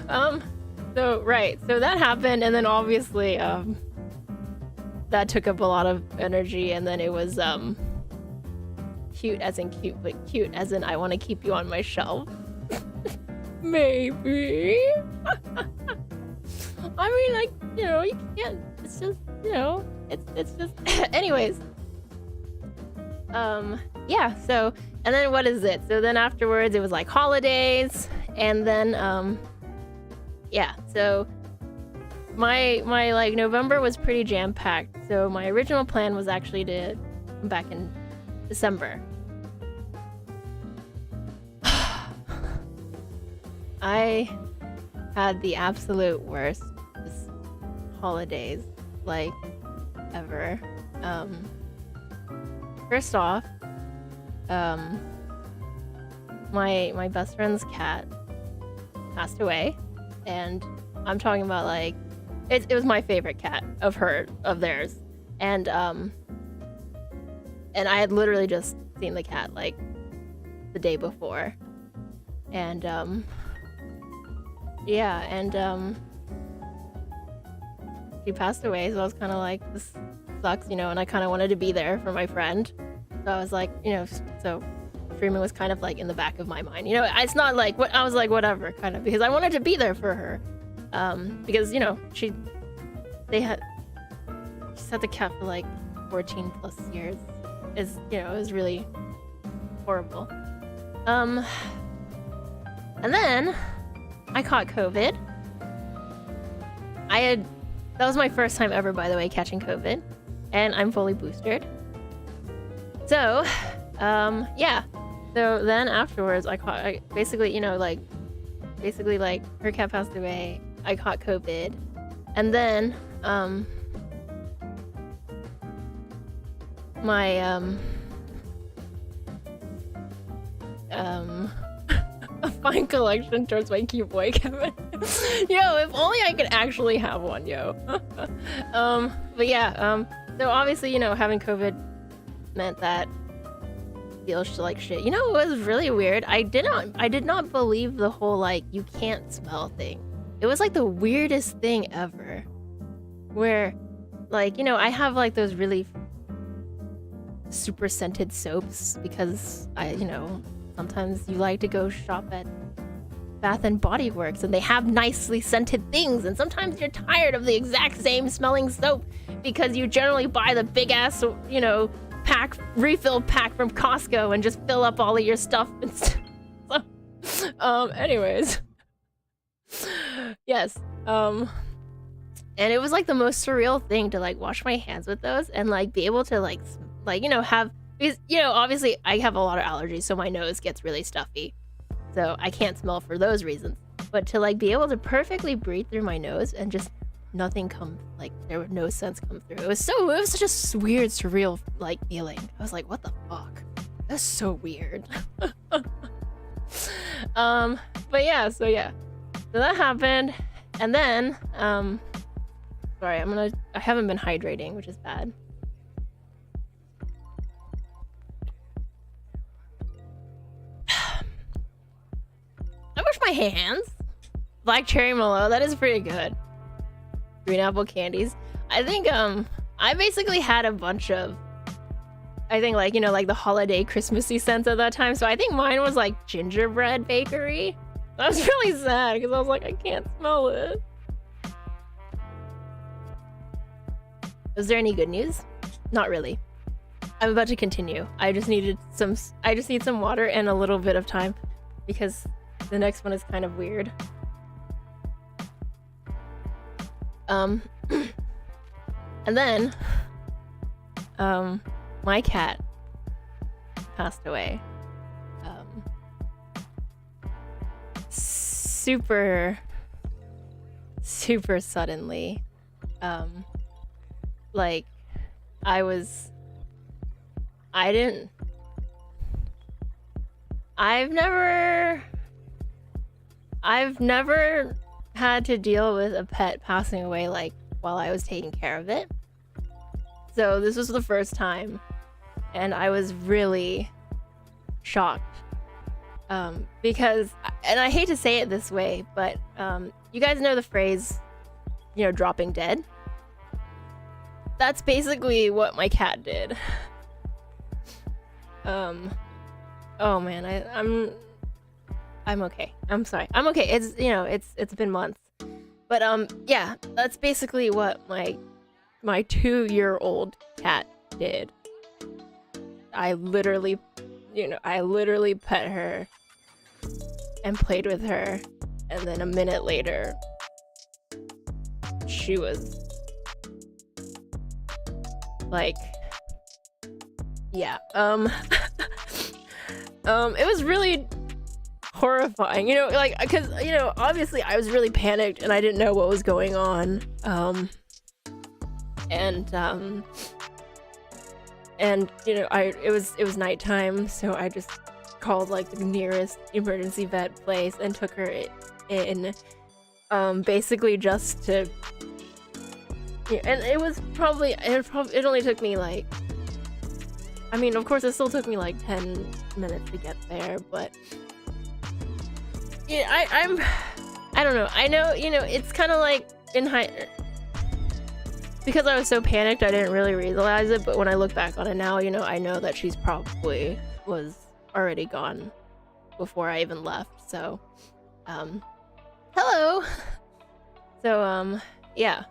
A: so that happened, and then obviously that took up a lot of energy, and then it was cute as in cute, but cute as in I want to keep you on my shelf. Maybe. I mean, like, you can't, it's just, it's just, anyways. Yeah, so, and then what is it? So then afterwards it was like holidays, and then, yeah, so my like November was pretty jam-packed. So my original plan was actually to come back in December. I had the absolute worst holidays, like, ever. First off, my best friend's cat passed away, and I'm talking about like it was my favorite cat of theirs, and I had literally just seen the cat like the day before, and yeah, and she passed away, so I was kind of like, this sucks, and I kind of wanted to be there for my friend. So I was like, so Freeman was kind of like in the back of my mind. It's not like what I was like, whatever, kind of, because I wanted to be there for her. Because she's had the cat for like 14 plus years. It was really horrible. And then I caught COVID. That was my first time ever, by the way, catching COVID, and I'm fully boosted. So, yeah. So then afterwards, I basically, like her cat passed away. I caught COVID, and then my a fine collection towards my cute boy Kevin. Yo, if only I could actually have one, yo. But yeah, so obviously, having COVID meant that feels like shit. It was really weird. I did not believe the whole like you can't smell thing. It was like the weirdest thing ever. Where like, I have like those really super scented soaps because sometimes you like to go shop at Bath and Body Works and they have nicely scented things, and sometimes you're tired of the exact same smelling soap because you generally buy the big ass, refill pack from Costco and just fill up all of your stuff and so, anyways. Yes. And it was like the most surreal thing to like wash my hands with those and like be able to have, because obviously I have a lot of allergies, so my nose gets really stuffy, so I can't smell for those reasons. But to like be able to perfectly breathe through my nose and just nothing come, like there was no sense come through. It was such a weird, surreal like feeling. I was like, what the fuck? That's so weird. But yeah, so that happened, and then sorry, I haven't been hydrating, which is bad. I wash my hands. Black cherry Merlot, that is pretty good. Green apple candies. I think I basically had a bunch of, I think like like the holiday Christmassy scents at that time. So I think mine was like gingerbread bakery. That was really sad because I was like, I can't smell it. Is there any good news? Not really. I'm about to continue. I just need some water and a little bit of time because The next one is kind of weird. And then, my cat passed away. Super suddenly. Like, I've never had to deal with a pet passing away, like, while I was taking care of it. So this was the first time, and I was really shocked. Because, and I hate to say it this way, but you guys know the phrase, you know, dropping dead? That's basically what my cat did. Oh man, I'm okay. I'm sorry. I'm okay. It's, you know, it's been months. But yeah, that's basically what my 2-year-old cat did. I literally pet her and played with her, and then a minute later she was like, yeah, it was really horrifying, you know, like, because, you know, obviously I was really panicked and I didn't know what was going on, and you know, it was nighttime, so I just called like the nearest emergency vet place and took her in, basically just to, yeah, and it only took me like, I mean, of course it still took me like 10 minutes to get there, but yeah, I don't know. I know, you know, it's kind of like because I was so panicked, I didn't really realize it, but when I look back on it now, you know, I know that she's probably was already gone before I even left, so, hello! So, yeah,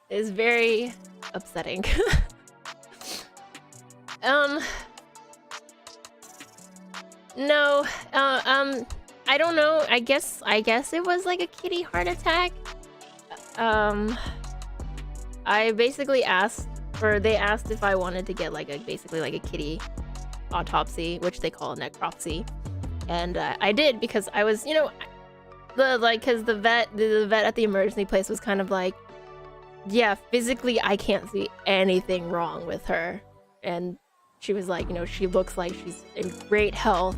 A: it's very upsetting. No, I don't know, I guess it was like a kitty heart attack. I basically they asked if I wanted to get like basically like a kitty autopsy, which they call a necropsy, and I did, because I was, you know, because the vet at the emergency place was kind of like, yeah, physically I can't see anything wrong with her, and she was like, you know, she looks like she's in great health,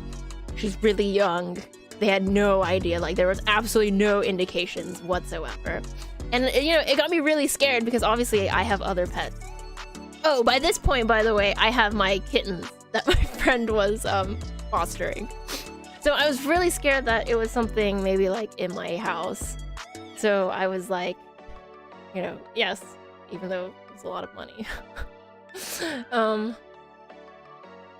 A: she's really young. They had no idea, like there was absolutely no indications whatsoever. And, you know, it got me really scared because obviously I have other pets. Oh, by this point, by the way, I have my kittens that my friend was fostering. So I was really scared that it was something maybe like in my house. So I was like, you know, yes, even though it's a lot of money.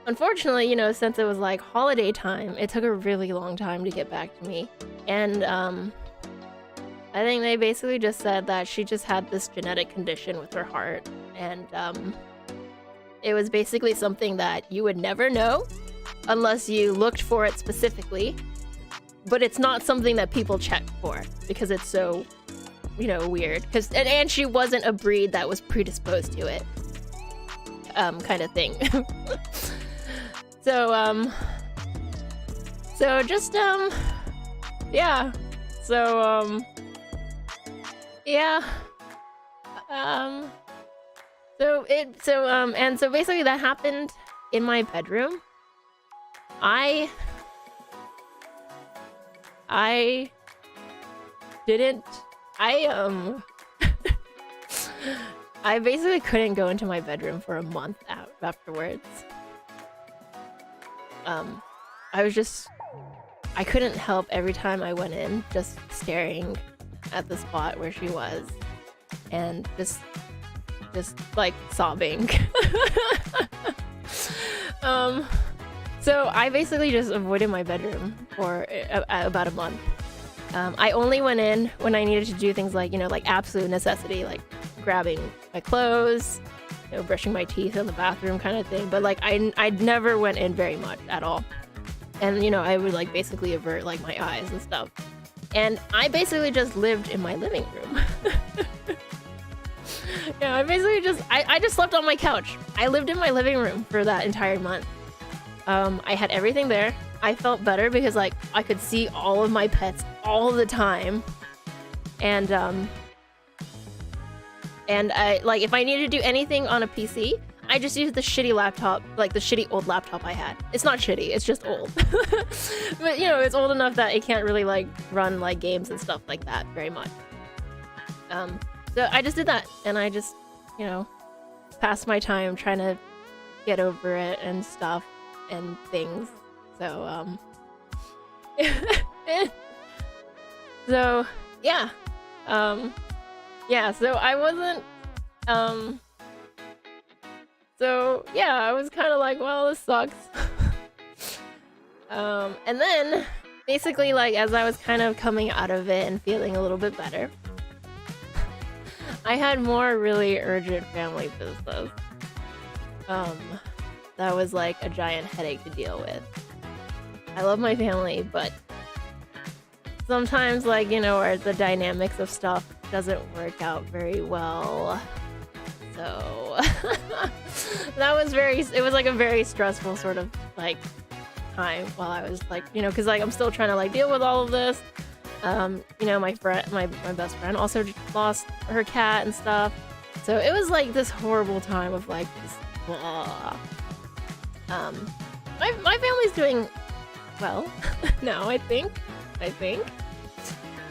A: Unfortunately, you know, since it was like holiday time, it took a really long time to get back to me. And I think they basically just said that she just had this genetic condition with her heart, and it was basically something that you would never know unless you looked for it specifically, but it's not something that people check for because it's so, you know, weird, and she wasn't a breed that was predisposed to it, kind of thing. So just yeah, so yeah, so basically that happened in my bedroom. I basically couldn't go into my bedroom for a month afterwards. I couldn't help every time I went in just staring at the spot where she was and just like sobbing. So I basically just avoided my bedroom for about a month. I only went in when I needed to do things like, you know, like absolute necessity, like grabbing my clothes, you know, brushing my teeth in the bathroom kind of thing. But like I never went in very much at all. And, you know, I would like basically avert like my eyes and stuff. And I basically just lived in my living room. Yeah, I basically I just slept on my couch. I lived in my living room for that entire month. I had everything there. I felt better because like I could see all of my pets all the time. And I like if I needed to do anything on a PC, I just used the shitty laptop, like the shitty old laptop I had. It's not shitty, it's just old. But you know, it's old enough that it can't really like run like games and stuff like that very much. So I just did that, and I just, you know, passed my time trying to get over it and stuff and things. So so yeah. Yeah, so I wasn't so yeah, I was kind of like, well, this sucks. And then basically like as I was kind of coming out of it and feeling a little bit better, I had more really urgent family business. That was like a giant headache to deal with. I love my family, but sometimes like, you know, where the dynamics of stuff doesn't work out very well. So that was it was like a very stressful sort of like time while I was like, you know, because like I'm still trying to like deal with all of this. You know, my best friend also lost her cat and stuff. So it was like this horrible time of like this blah. My family's doing well now, I think.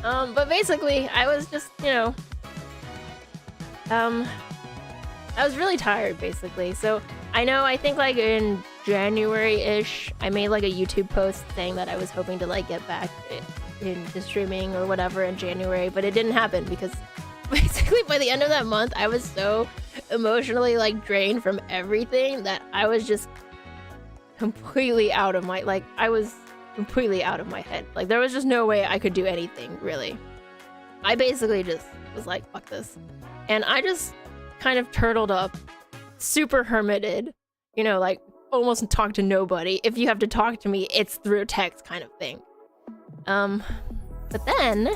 A: But basically I was just, you know, I was really tired basically. So I think like in January-ish, I made like a YouTube post saying that I was hoping to like get back into streaming or whatever in January, but it didn't happen because basically by the end of that month, I was so emotionally like drained from everything that I was just completely out of my, like I was completely out of my head. Like there was just no way I could do anything really. I basically just was like, fuck this. And I just kind of turtled up, super hermited, you know, like almost talk to nobody. If you have to talk to me, it's through text kind of thing. But then,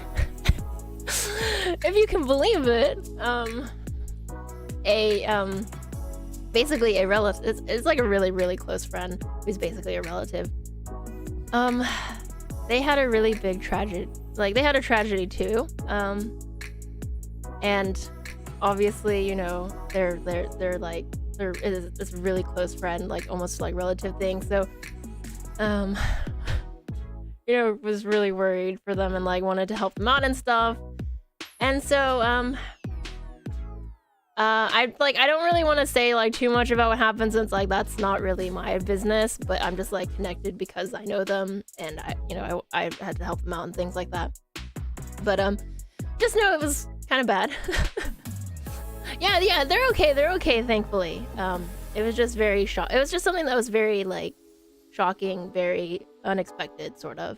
A: if you can believe it, basically a relative, it's like a really, really close friend who's basically a relative. They had a really big tragedy, like they had a tragedy too. And obviously, you know, they're this really close friend, like almost like relative thing. So, you know, was really worried for them and like wanted to help them out and stuff. And so, I don't really want to say like too much about what happened since like that's not really my business, but I'm just like connected because I know them and I had to help them out and things like that. But just know it was kind of bad. Yeah, they're okay, thankfully. It was just very it was just something that was very like shocking, very unexpected sort of.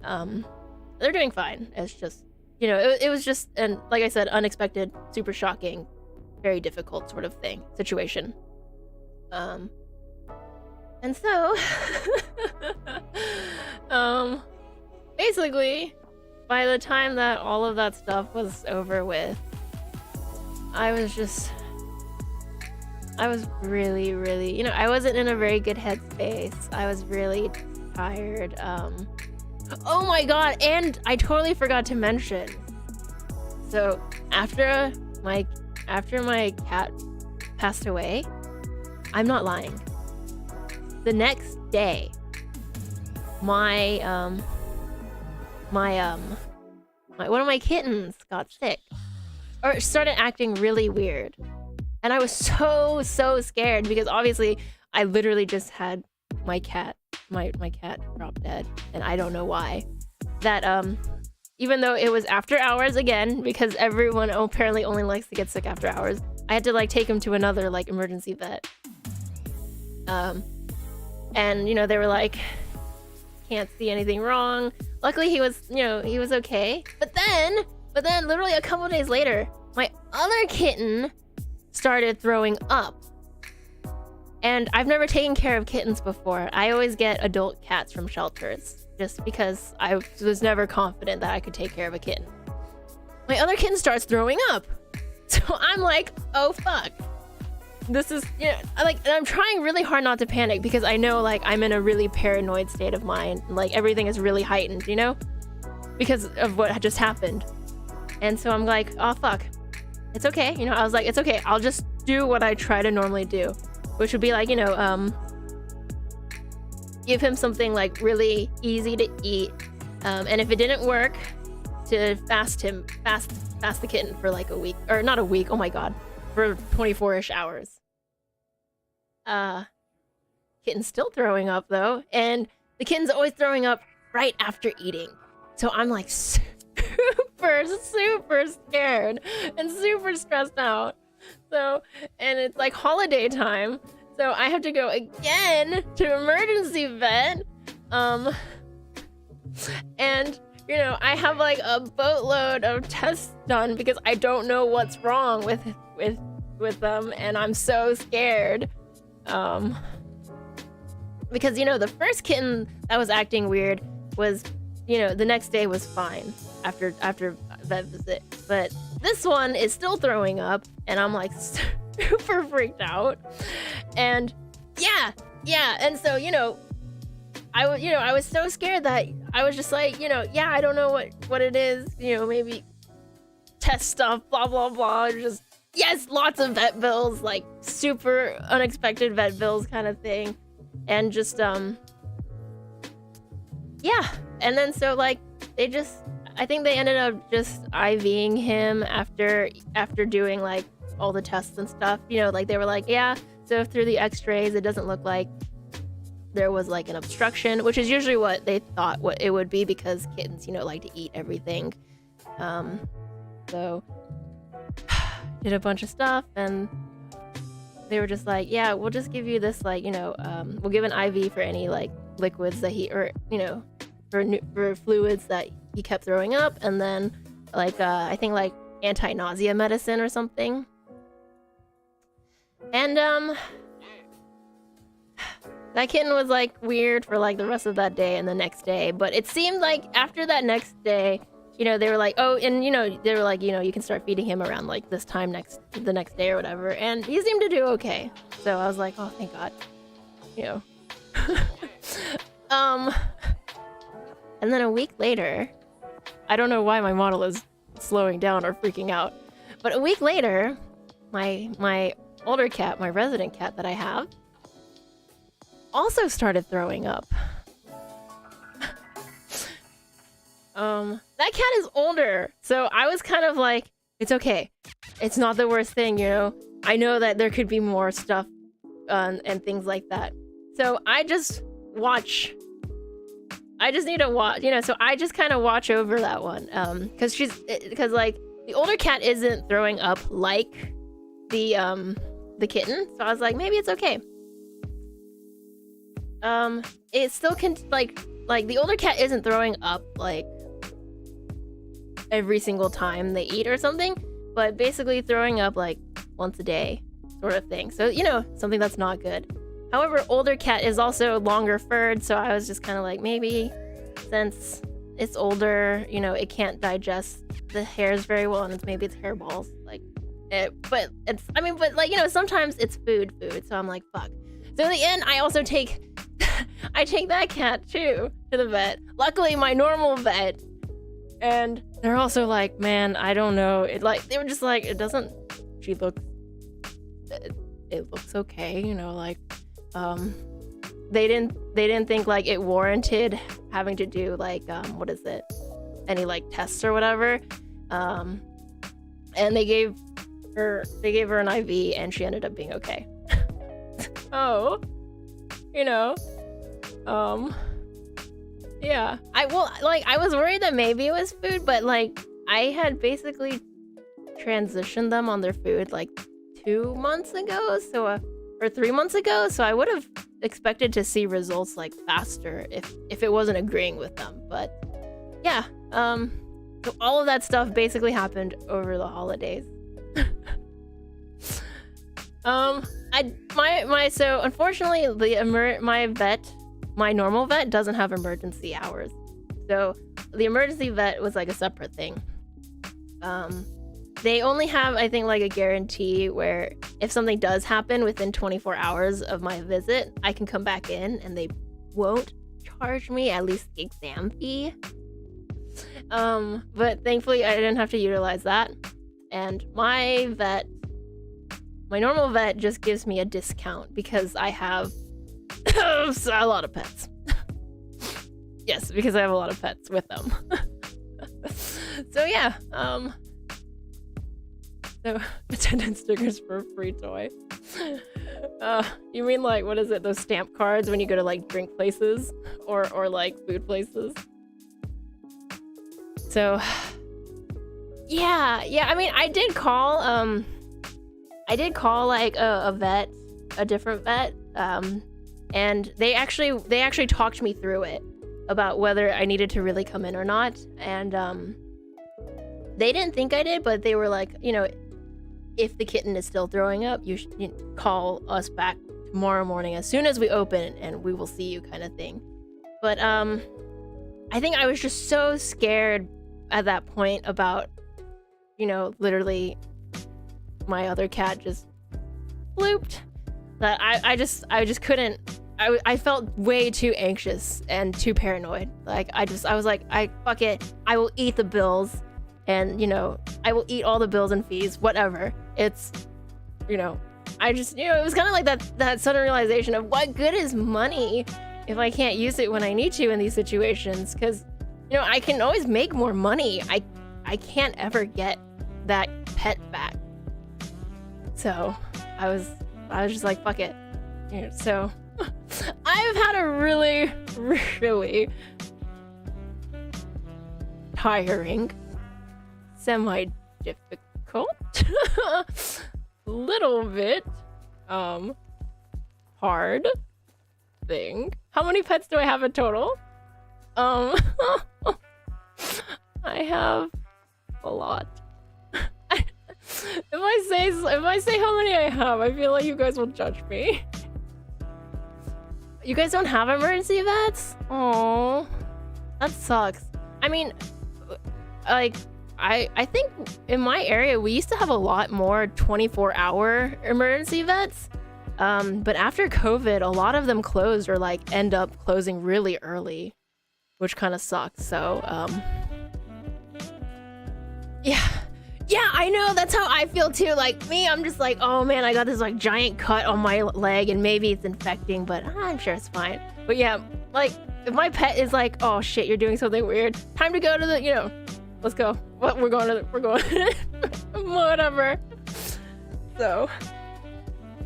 A: They're doing fine. It's just, you know, it was just, and like I said, unexpected, super shocking, very difficult sort of situation. And so basically by the time that all of that stuff was over with, I was really, really, you know, I wasn't in a very good headspace. I was really tired. Oh my god, and I totally forgot to mention. So after my cat passed away, I'm not lying. The next day, one of my kittens got sick. Or started acting really weird. And I was so scared because obviously I literally just had my cat drop dead, and I don't know why. That even though it was after hours again, because everyone apparently only likes to get sick after hours, I had to like take him to another like emergency vet. And you know, they were like, can't see anything wrong. Luckily he was okay. But then literally a couple days later, my other kitten started throwing up. And I've never taken care of kittens before. I always get adult cats from shelters, just because I was never confident that I could take care of a kitten. My other kitten starts throwing up. So I'm like, oh fuck. This is, you know, like, and I'm trying really hard not to panic because I know, like, I'm in a really paranoid state of mind. Like, everything is really heightened, you know? Because of what had just happened. And so I'm like, oh fuck. It's okay. You know, I was like, it's okay. I'll just do what I try to normally do. Which would be like, you know, give him something like really easy to eat. And if it didn't work, to fast the kitten for like a week. Or not a week, oh my god. For 24-ish hours. Kitten's still throwing up though. And the kitten's always throwing up right after eating. So I'm like super scared and super stressed out. So, and it's like holiday time. So I have to go again to emergency vet. And you know, I have like a boatload of tests done because I don't know what's wrong with them, and I'm so scared. Because you know, the first kitten that was acting weird was, you know, the next day was fine after vet visit, but this one is still throwing up, and I'm like super freaked out. And yeah, and so you know, I was so scared that I was just like, you know, yeah, I don't know what it is, you know, maybe test stuff, blah blah blah. Just yes, lots of vet bills, like super unexpected vet bills kind of thing, and just yeah, and then so like I think they ended up just IVing him after doing like all the tests and stuff, you know, like they were like, yeah, so through the x-rays it doesn't look like there was like an obstruction, which is usually what they thought what it would be because kittens, you know, like to eat everything. So did a bunch of stuff, and they were just like, yeah, we'll just give you this, like, you know, we'll give an IV for any like liquids that or you know, for fluids that he kept throwing up, and then like I think like anti-nausea medicine or something. And that kitten was like weird for like the rest of that day and the next day, but it seemed like after that next day, you know, they were like, oh, and you know, they were like, you know, you can start feeding him around like this time the next day or whatever, and he seemed to do okay. So I was like, oh, thank God, you know. And then a week later, I don't know why my model is slowing down or freaking out, but a week later, my older cat, my resident cat that I have, also started throwing up. That cat is older, so I was kind of like, it's okay. It's not the worst thing, you know? I know that there could be more stuff and things like that. So I just need to watch, you know, so I just kind of watch over that one. Because like the older cat isn't throwing up like the kitten. So I was like, maybe it's okay. It still can like the older cat isn't throwing up like every single time they eat or something, but basically throwing up like once a day sort of thing. So, you know, something that's not good. However, older cat is also longer furred, so I was just kind of like, maybe since it's older, you know, it can't digest the hairs very well, and maybe it's hairballs, like but it's, I mean, but like, you know, sometimes it's food, so I'm like, fuck. So in the end, I also take I take that cat too to the vet. Luckily, my normal vet, and they're also like, man, I don't know. It like they were just like, it doesn't. She looks. It looks okay, you know, like, they didn't think like it warranted having to do like what is it, any like tests or whatever, and they gave her an IV, and she ended up being okay. Oh, you know, yeah, I was worried that maybe it was food, but like I had basically transitioned them on their food like 2 months ago, so or 3 months ago, so I would have expected to see results like faster if it wasn't agreeing with them. But yeah, so all of that stuff basically happened over the holidays. So unfortunately my normal vet doesn't have emergency hours. So the emergency vet was like a separate thing. They only have, I think, like a guarantee where if something does happen within 24 hours of my visit, I can come back in and they won't charge me at least the exam fee. But thankfully I didn't have to utilize that. And my normal vet just gives me a discount because I have a lot of pets. Yes, because I have a lot of pets with them. So yeah, so attendance stickers for a free toy. You mean like, what is it, those stamp cards when you go to like drink places or like food places? So yeah, I mean, I did call like a vet, a different vet, and they actually talked me through it about whether I needed to really come in or not. And they didn't think I did, but they were like, you know, if the kitten is still throwing up, you should call us back tomorrow morning as soon as we open and we will see you, kind of thing. But I think I was just so scared at that point about, you know, literally my other cat just blooped, that I just couldn't. I felt way too anxious and too paranoid. Like I was like, fuck it, I will eat the bills, and you know, I will eat all the bills and fees, whatever. It's, you know, I just, you know, it was kind of like that sudden realization of what good is money if I can't use it when I need to in these situations, because, you know, I can always make more money. I can't ever get that pet back. So I was just like, fuck it. You know, so I've had a really, really tiring, semi-difficult, little bit hard thing. How many pets do I have in total? I have a lot. If I say how many I have, I feel like you guys will judge me. You guys don't have emergency vets? Oh, that sucks. I mean, like, I think in my area we used to have a lot more 24-hour emergency vets. But after COVID, a lot of them closed or like end up closing really early, which kind of sucks. So, yeah, I know, that's how I feel too. Like me, I'm just like, oh man, I got this like giant cut on my leg and maybe it's infecting, but I'm sure it's fine. But yeah, like if my pet is like, oh shit, you're doing something weird, time to go to the, you know, let's go. What, we're going whatever. So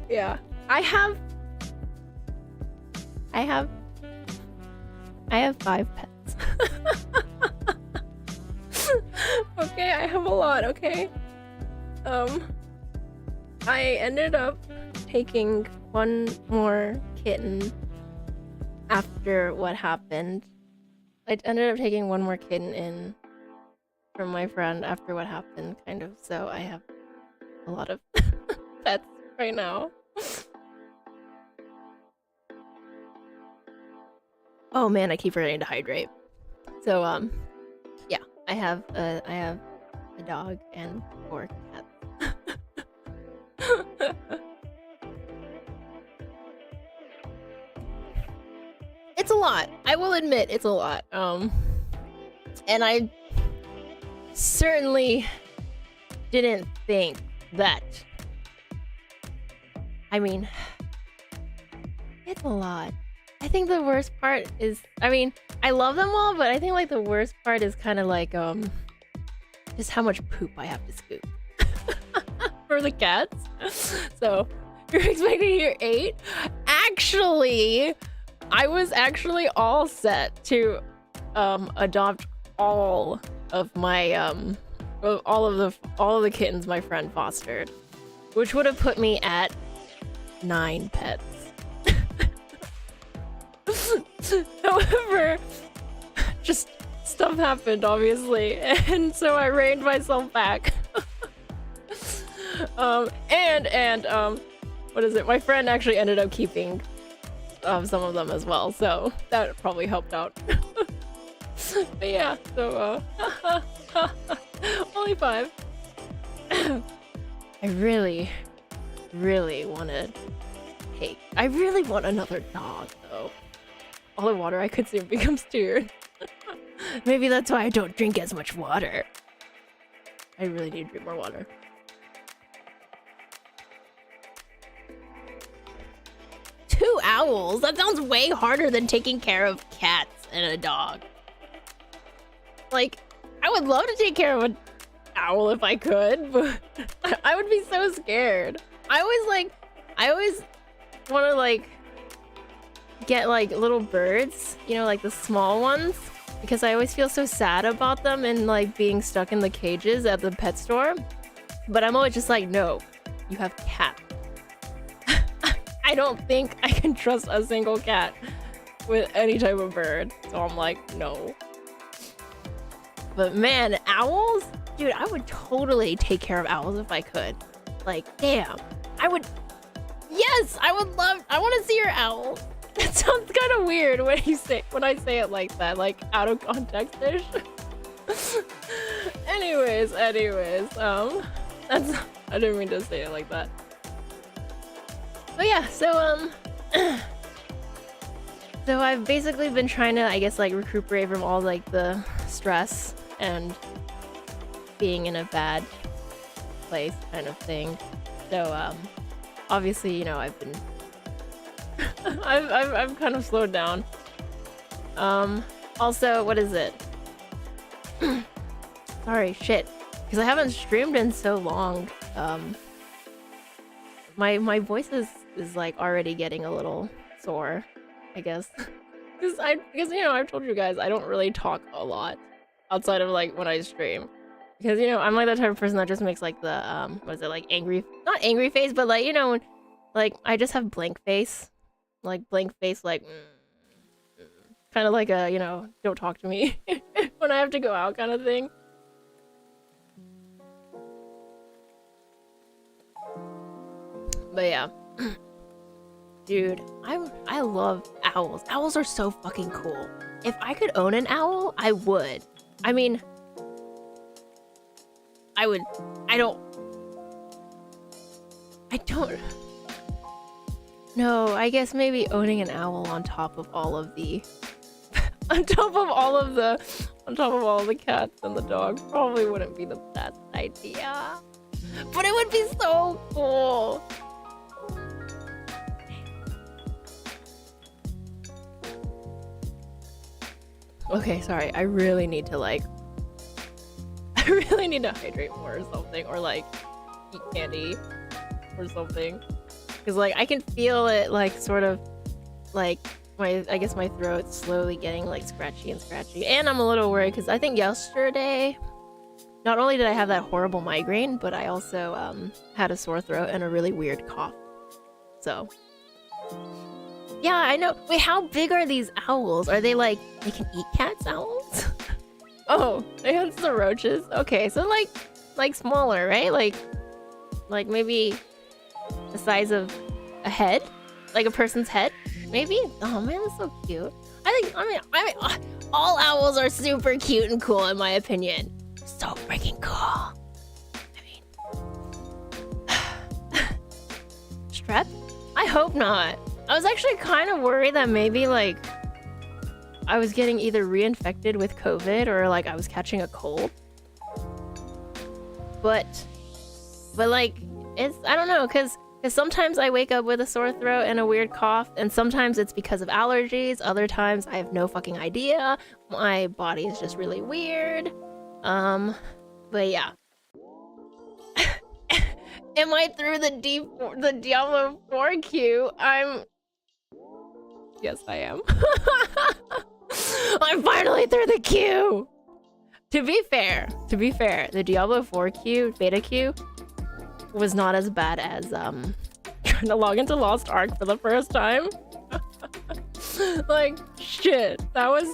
A: yeah, I have 5 pets. Okay, I have a lot, okay? I ended up taking one more kitten after what happened. I ended up taking one more kitten in from my friend after what happened, kind of, so I have a lot of pets right now. Oh man, I keep forgetting to hydrate. So, yeah, I have a dog and 4 cats. It's a lot. I will admit it's a lot. And I certainly didn't think that. I mean, it's a lot. I think the worst part is, I mean, I love them all, but I think like the worst part is kind of like just how much poop I have to scoop for the cats. So you're expecting to hear 8? Actually, I was actually all set to adopt all of my all of the kittens my friend fostered, which would have put me at 9 pets. However, just stuff happened, obviously, and so I reined myself back. what is it? My friend actually ended up keeping some of them as well, so that probably helped out. But yeah, so only 5. I really want to take. I really want another dog though. All the water I consume becomes tears. Maybe that's why I don't drink as much water. I really need to drink more water. Two owls? That sounds way harder than taking care of cats and a dog. Like, I would love to take care of an owl if I could, but I would be so scared. I always want to like get like little birds, you know, like the small ones, because I always feel so sad about them and like being stuck in the cages at the pet store. But I'm always just like, no, you have cats. I don't think I can trust a single cat with any type of bird. So I'm like, no. But man, owls? Dude, I would totally take care of owls if I could. Like, damn. I would... Yes! I would love... I want to see your owl. That sounds kind of weird when I say it like that. Like, out of context-ish. anyways. That's... I didn't mean to say it like that. But yeah, so, so I've basically been trying to, I guess, like, recuperate from all, like, the stress and being in a bad place kind of thing. So, obviously, you know, I've been... I've kind of slowed down. Also, what is it? Sorry, shit. Because I haven't streamed in so long. My voice is like already getting a little sore, I guess. Because you know, I've told you guys I don't really talk a lot outside of like when I stream. Because, you know, I'm like that type of person that just makes like the what is it, like not angry face, but like, you know, like I just have blank face. Like blank face, like kind of like a, you know, don't talk to me when I have to go out kind of thing. But yeah. Dude, I love owls. Owls are so fucking cool. If I could own an owl, I would. I mean, I don't no, I guess maybe owning an owl on top of all of the on top of all of the cats and the dogs probably wouldn't be the best idea. But it would be so cool. Okay, sorry. I really need to hydrate more or something, or like eat candy or something. Cause like I can feel it like sort of like I guess my throat's slowly getting like scratchy, and I'm a little worried because I think yesterday not only did I have that horrible migraine, but I also had a sore throat and a really weird cough. So yeah, I know. Wait, how big are these owls? Are they like they can eat cats, owls? Oh, they have some roaches. Okay, so like smaller, right? Like maybe the size of a head, like a person's head, maybe. Oh man, that's so cute. I mean, all owls are super cute and cool in my opinion. So freaking cool. I mean, strep? I hope not. I was actually kind of worried that maybe like I was getting either reinfected with COVID or like I was catching a cold. But like it's, I don't know, cause sometimes I wake up with a sore throat and a weird cough, and sometimes it's because of allergies. Other times I have no fucking idea. My body is just really weird. But yeah. Am I through the Diablo 4 queue? Yes, I am. I'm finally through the queue! To be fair, the Diablo 4 queue, beta queue, was not as bad as trying to log into Lost Ark for the first time. Like, shit, that was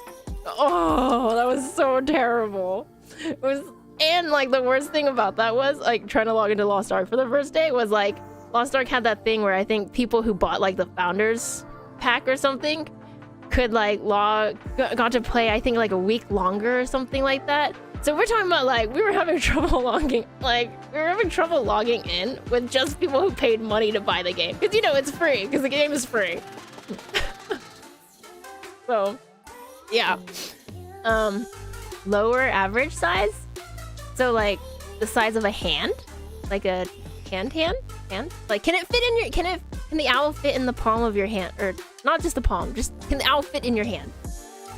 A: so terrible. It was, and like the worst thing about that was like trying to log into Lost Ark for the first day was like Lost Ark had that thing where I think people who bought like the founders pack or something could like got to play, I think, like a week longer or something like that. So we're talking about like we were having trouble logging in with just people who paid money to buy the game, because you know it's free, because the game is free. So yeah. Lower average size, so like the size of a hand, like a hand, like can the owl fit in the palm of your hand, or not just the palm, just can the owl fit in your hand,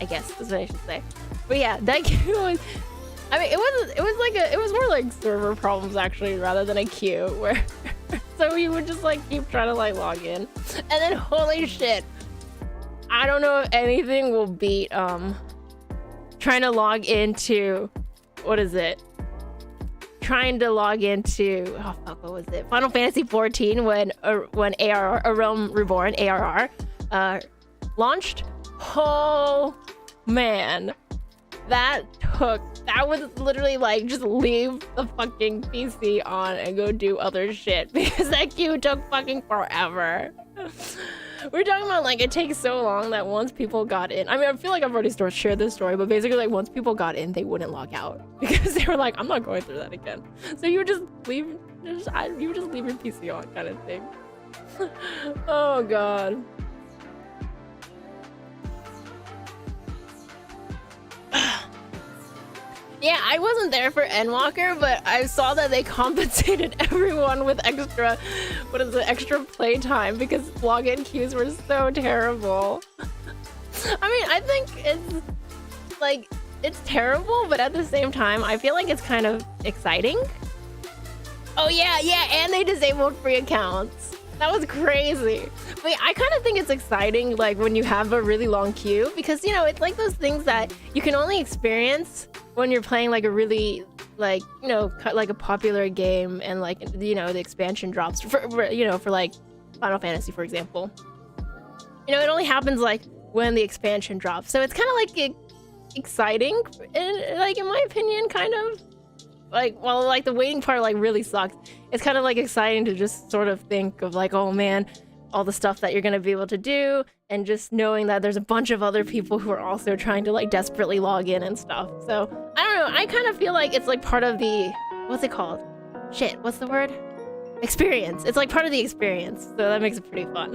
A: I guess is what I should say. But yeah, that game was, I mean, it was more like server problems actually rather than a queue where so you would just like keep trying to like log in, and then holy shit, I don't know if anything will beat trying to log into, what is it? Trying to log into, oh fuck, what was it? Final Fantasy 14 when ARR, A Realm Reborn, ARR, launched. Oh man, that was literally like just leave the fucking PC on and go do other shit because that queue took fucking forever. We're talking about like it takes so long that once people got in, I mean, I feel like I've already shared this story, but basically like once people got in, they wouldn't log out because they were like, I'm not going through that again. So you would just leave, you would just leave your PC on, kind of thing. Oh god. Yeah, I wasn't there for Endwalker, but I saw that they compensated everyone with extra, extra playtime because login queues were so terrible. I mean, I think it's like, it's terrible, but at the same time, I feel like it's kind of exciting. Oh yeah, and they disabled free accounts. That was crazy. But I kind of think it's exciting, like when you have a really long queue, because you know, it's like those things that you can only experience when you're playing like a really, like, you know, like a popular game, and like, you know, the expansion drops for you know, for like Final Fantasy, for example. You know, it only happens like when the expansion drops, so it's kind of like exciting, and like in my opinion, kind of like, well, like the waiting part like really sucks. It's kind of like exciting to just sort of think of like, oh man, all the stuff that you're gonna be able to do, and just knowing that there's a bunch of other people who are also trying to like desperately log in and stuff. So I don't know, I kind of feel like it's like part of the, what's it called? Shit, what's the word? Experience. It's like part of the experience, so that makes it pretty fun.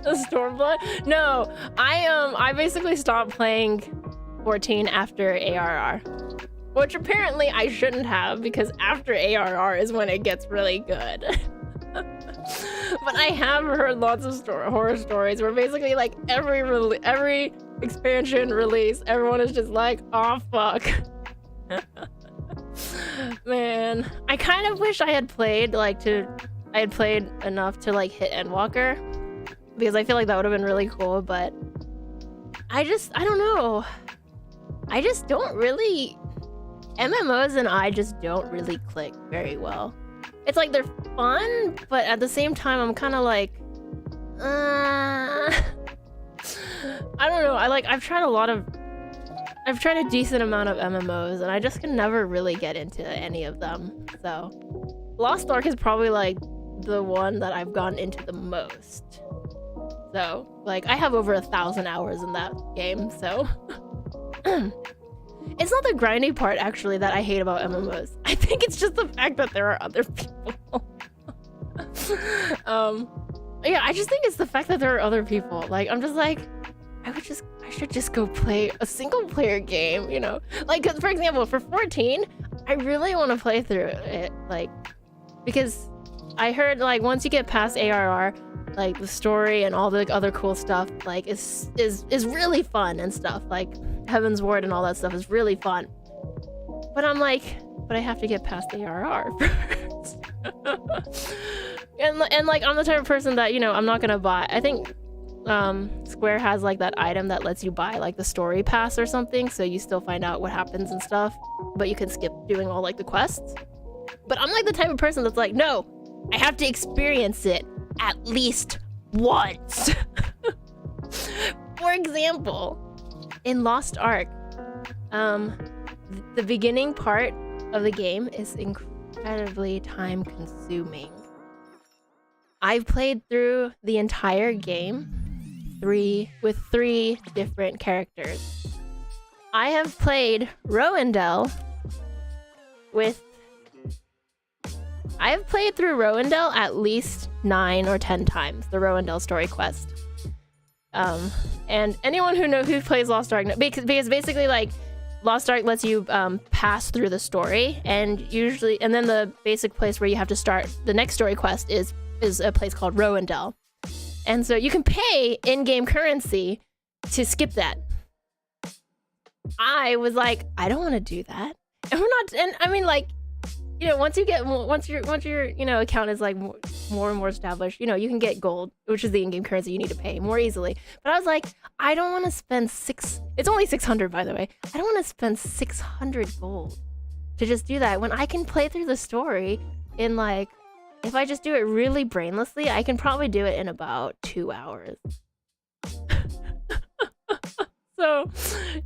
A: The Stormblood? No, I basically stopped playing 14 after ARR. Which apparently I shouldn't have, because after ARR is when it gets really good. But I have heard lots of horror stories where basically like every expansion release, everyone is just like, oh fuck. Man, I kind of wish I had played enough to like hit Endwalker, because I feel like that would have been really cool, but I don't know. I just don't really, MMOs and I just don't really click very well. It's like they're fun, but at the same time, I'm kind of like, I don't know. I've tried a decent amount of MMOs, and I just can never really get into any of them. So, Lost Ark is probably like the one that I've gotten into the most. So, like, I have over 1,000 hours in that game. So. It's not the grindy part, actually, that I hate about MMOs. I think it's just the fact that there are other people. Yeah, I just think it's the fact that there are other people. Like, I'm just like, I should just go play a single player game, you know? Like, 'cause, for example, for 14, I really want to play through it, like, because I heard, like, once you get past ARR, like, the story and all the other cool stuff, like, is really fun and stuff. Like, Heaven's Ward and all that stuff is really fun. But I'm like, but I have to get past ARR first. and like, I'm the type of person that, you know, I'm not gonna buy. I think Square has like that item that lets you buy like the story pass or something, so you still find out what happens and stuff, but you can skip doing all like the quests. But I'm like the type of person that's like, no, I have to experience it at least once. For example, in Lost Ark, the beginning part of the game is incredibly time consuming. I've played through the entire game with 3 different characters. I have played Roendel I've played through Roendel at least 9 or 10 times, the Roendel story quest. And anyone who plays Lost Ark, because basically like Lost Ark lets you pass through the story, and then the basic place where you have to start the next story quest is a place called Roendel. And so you can pay in-game currency to skip that. I was like, I don't want to do that. And I mean, like, you know, once your you know, account is like more and more established, you know, you can get gold, which is the in-game currency you need to pay more easily. But I was like, I don't want to spend it's only 600, by the way. I don't want to spend 600 gold to just do that when I can play through the story in, like, if I just do it really brainlessly, I can probably do it in about 2 hours. So,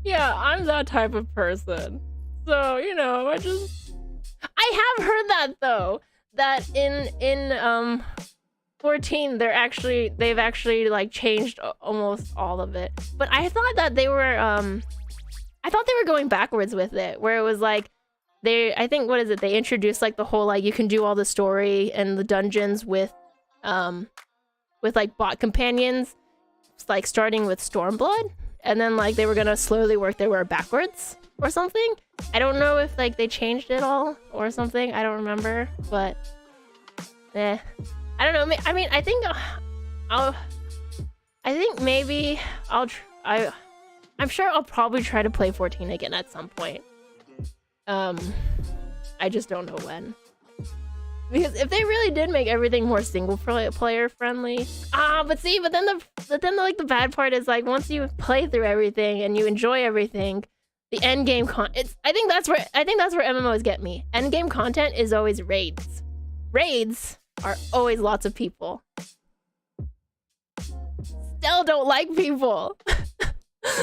A: yeah, I'm that type of person. So, you know, I have heard that though, that in 14 they've actually like changed almost all of it. But I thought that they were going backwards with it, where it was like I think what is it? They introduced like the whole like you can do all the story and the dungeons with like bot companions, like starting with Stormblood, and then like they were gonna slowly work their way backwards or something. I don't know if like they changed it all or something. I don't remember, but I don't know. I mean, I think maybe I'm sure I'll probably try to play 14 again at some point. I just don't know when. Because if they really did make everything more single player friendly, but then the bad part is like once you play through everything and you enjoy everything, the end game I think that's where MMOs get me. End game content is always raids. Raids are always lots of people. Stell don't like people.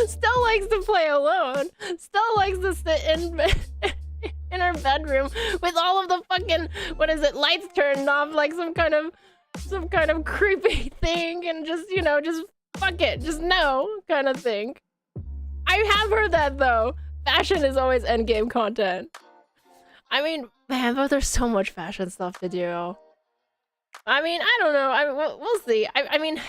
A: Stell likes to play alone. Stell likes to sit in her bedroom with all of the fucking, what is it, lights turned off like some kind of creepy thing, and just, you know, just fuck it, just no kind of thing. I have heard that though. Fashion is always endgame content. I mean, man, but there's so much fashion stuff to do. I mean, I don't know. We'll see. I mean,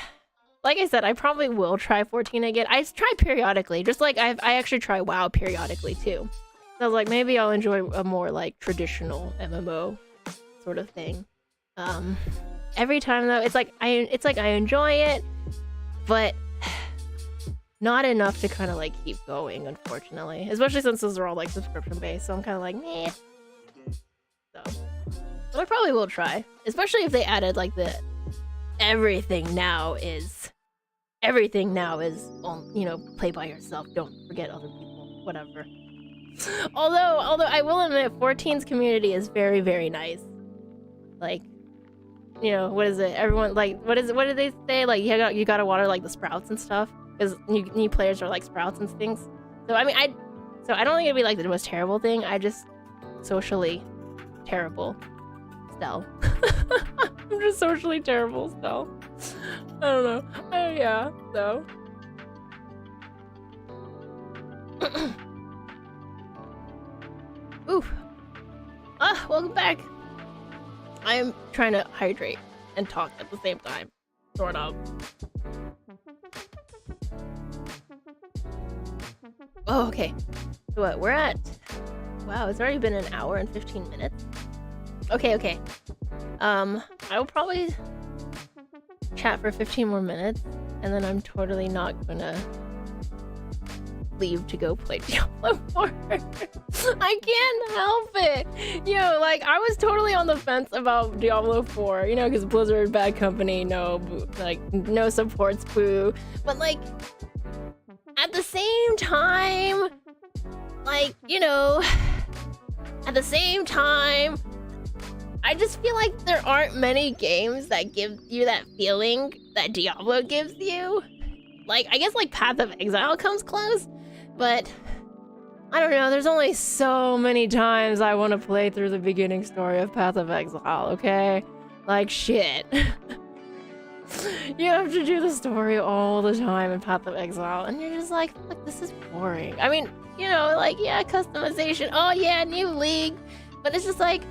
A: like I said, I probably will try 14 again. I try periodically, just like I actually try WoW periodically too. So I was like, maybe I'll enjoy a more like traditional MMO sort of thing. Every time though, it's like I enjoy it, but not enough to kind of like keep going, unfortunately. Especially since those are all like subscription based, so I'm kind of like, meh. So, but I probably will try, especially if they added like the everything now is on, you know, play by yourself, don't forget other people, whatever. Although I will admit 14's community is very, very nice. Like, you know, what is it? Everyone like, what did they say? Like you gotta water like the sprouts and stuff, because new players are like sprouts and things. So I mean, I don't think it'd be like the most terrible thing. I just socially terrible Stell. I'm just socially terrible Stell. I don't know. Yeah, so. Oof. Welcome back. I am trying to hydrate and talk at the same time. Sort of. Oh, okay. So what, we're at... Wow, it's already been an hour and 15 minutes. Okay. I will probably chat for 15 more minutes, and then I'm totally not gonna leave to go play Diablo 4. I can't help it. You know, like, I was totally on the fence about Diablo 4, you know, because Blizzard, bad company, no supports, boo. But, like, at the same time, like, you know, at the same time, I just feel like there aren't many games that give you that feeling that Diablo gives you. Like, I guess, like, Path of Exile comes close, but I don't know, there's only so many times I want to play through the beginning story of Path of Exile, okay? Like, shit. You have to do the story all the time in Path of Exile, and you're just like, fuck, this is boring. I mean, you know, like, yeah, customization, oh yeah, new league, but it's just like,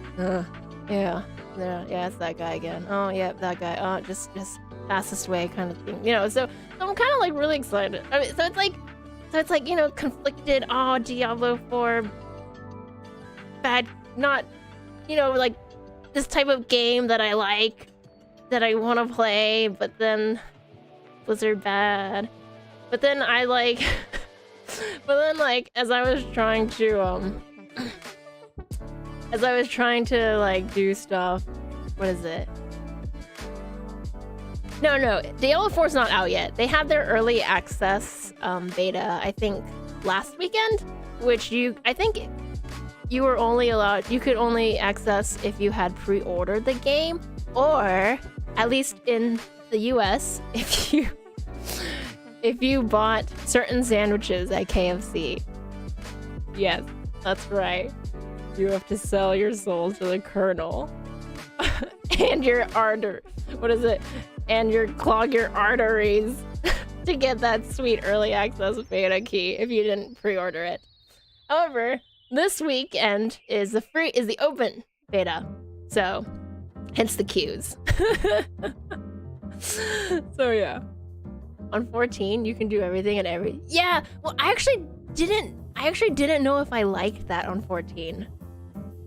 A: yeah, it's that guy again. Oh, yeah, that guy. Oh, just fastest way kind of thing, you know. So I'm kind of like really excited. I mean, so it's like, you know, conflicted. Oh, Diablo 4, bad, not, you know, like this type of game that I like, that I want to play, but then Blizzard bad. But then I like, but then like as I was trying to like do stuff, what is it? No, Diablo 4 is not out yet. They have their early access beta, I think, last weekend, which I think you were only allowed, you could only access if you had pre-ordered the game, or at least in the US, if you bought certain sandwiches at KFC. Yes, that's right. You have to sell your soul to the Colonel. And your and clog your arteries to get that sweet early access beta key if you didn't pre-order it. However, this weekend is the open beta, so hence the queues. So yeah, on 14 you can do everything and yeah. Well, I actually didn't know if I liked that on 14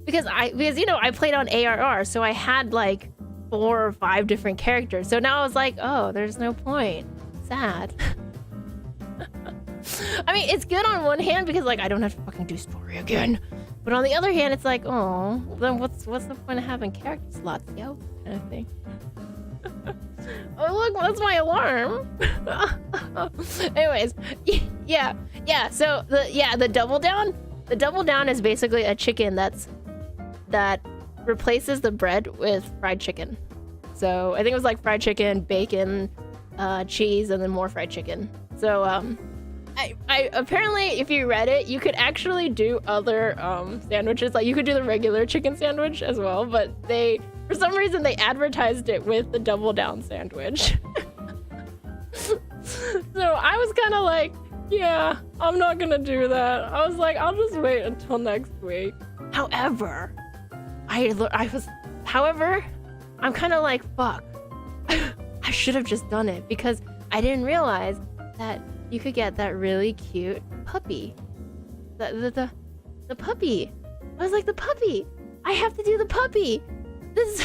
A: because you know I played on ARR, so I had like 4 or 5 different characters. So now I was like, oh, there's no point. Sad. I mean, it's good on one hand because like I don't have to fucking do story again. But on the other hand, it's like, oh, then what's the point of having character slots, yo? Kind of thing. Oh look, that's my alarm. Anyways, yeah. So the double down. The double down is basically a chicken that replaces the bread with fried chicken. So I think it was like fried chicken, bacon, cheese, and then more fried chicken. So I apparently, if you read it, you could actually do other sandwiches. Like you could do the regular chicken sandwich as well, but for some reason they advertised it with the double down sandwich. So I was kind of like, yeah, I'm not gonna do that. I was like, I'll just wait until next week. However, I'm kind of like, fuck. I should have just done it because I didn't realize that you could get that really cute puppy. The puppy. I was like, the puppy. I have to do the puppy. It's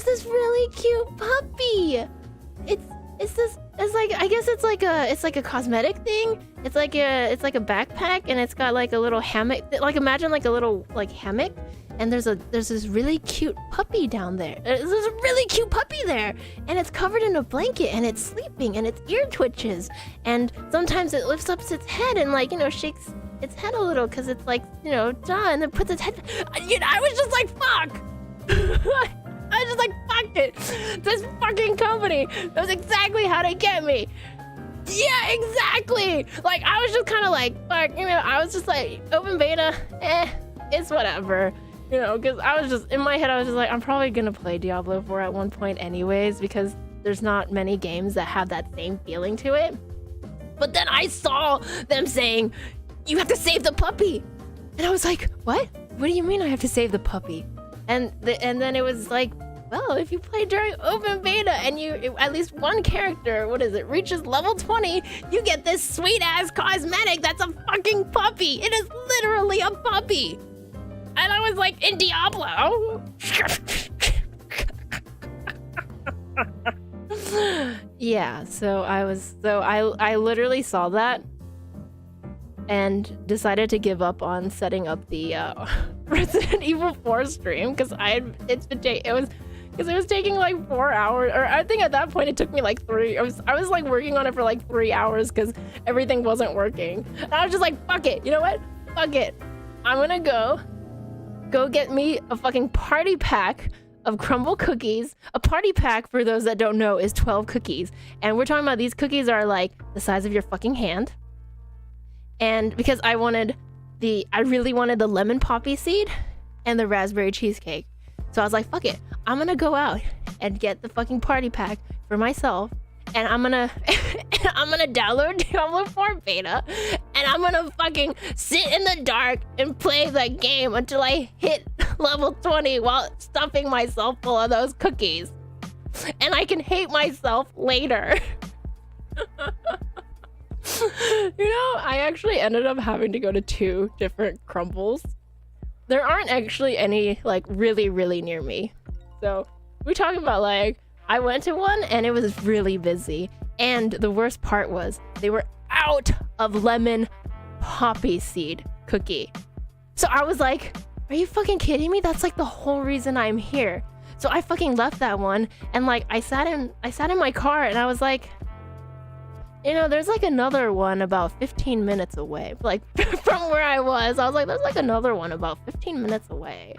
A: this really cute puppy. It's like, I guess it's like a cosmetic thing. It's like a backpack, and it's got like a little hammock. Like imagine like a little like hammock, and there's this really cute puppy down there. There's a really cute puppy there, and it's covered in a blanket, and it's sleeping, and its ear twitches, and sometimes it lifts up its head and like, you know, shakes its head a little because it's like, you know, and then puts its head. You know, I was just like, fuck. I was just like, fuck it. This fucking company knows exactly how to get me. Yeah, exactly. Like, I was just kind of like, fuck, you know, I was just like, open beta, it's whatever. You know, because I was just, in my head, I was just like, I'm probably going to play Diablo 4 at one point anyways, because there's not many games that have that same feeling to it. But then I saw them saying, you have to save the puppy. And I was like, what? What do you mean I have to save the puppy? And then it was like, well, if you play during open beta and at least one character, reaches level 20, you get this sweet ass cosmetic that's a fucking puppy. It is literally a puppy. And I was like, in Diablo. Yeah, so I literally saw that and decided to give up on setting up the Resident Evil 4 stream because it was taking like 4 hours, or I think at that point it took me like 3. I was like working on it for like 3 hours because everything wasn't working. And I was just like, fuck it. You know what? Fuck it. I'm gonna go get me a fucking party pack of crumble cookies. A party pack, for those that don't know, is 12 cookies. And we're talking about these cookies are like the size of your fucking hand. And because I really wanted the lemon poppy seed and the raspberry cheesecake. So I was like, fuck it. I'm gonna go out and get the fucking party pack for myself. And I'm gonna download Diablo 4 beta. And I'm gonna fucking sit in the dark and play that game until I hit level 20 while stuffing myself full of those cookies. And I can hate myself later. You know, I actually ended up having to go to 2 different crumbles. There aren't actually any like really, really near me. So we're talking about like, I went to one and it was really busy. And the worst part was they were out of lemon poppy seed cookie. So I was like, are you fucking kidding me? That's like the whole reason I'm here. So I fucking left that one and like I sat in my car and I was like, you know, there's like another one about 15 minutes away. Like from where I was like, there's like another one about 15 minutes away.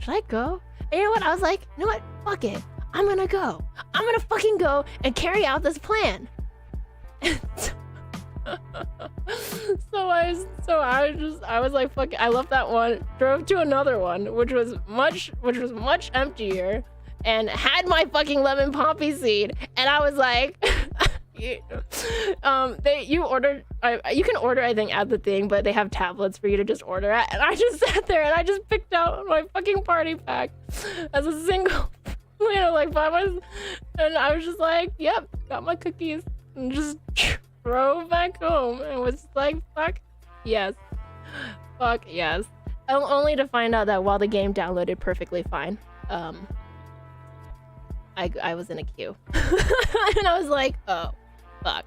A: Should I go? And you know what? I was like, you know what? Fuck it. I'm gonna go. I'm gonna fucking go and carry out this plan. So I was like, fuck it. I left that one, drove to another one, which was much emptier, and had my fucking lemon poppy seed, and I was like, you can order I think at the thing, but they have tablets for you to just order at, and I just sat there and I just picked out my fucking party pack as a single, you know, like by myself, and I was just like, yep, got my cookies, and just drove back home and was like, fuck yes, only to find out that while the game downloaded perfectly fine, I was in a queue. And I was like, oh fuck,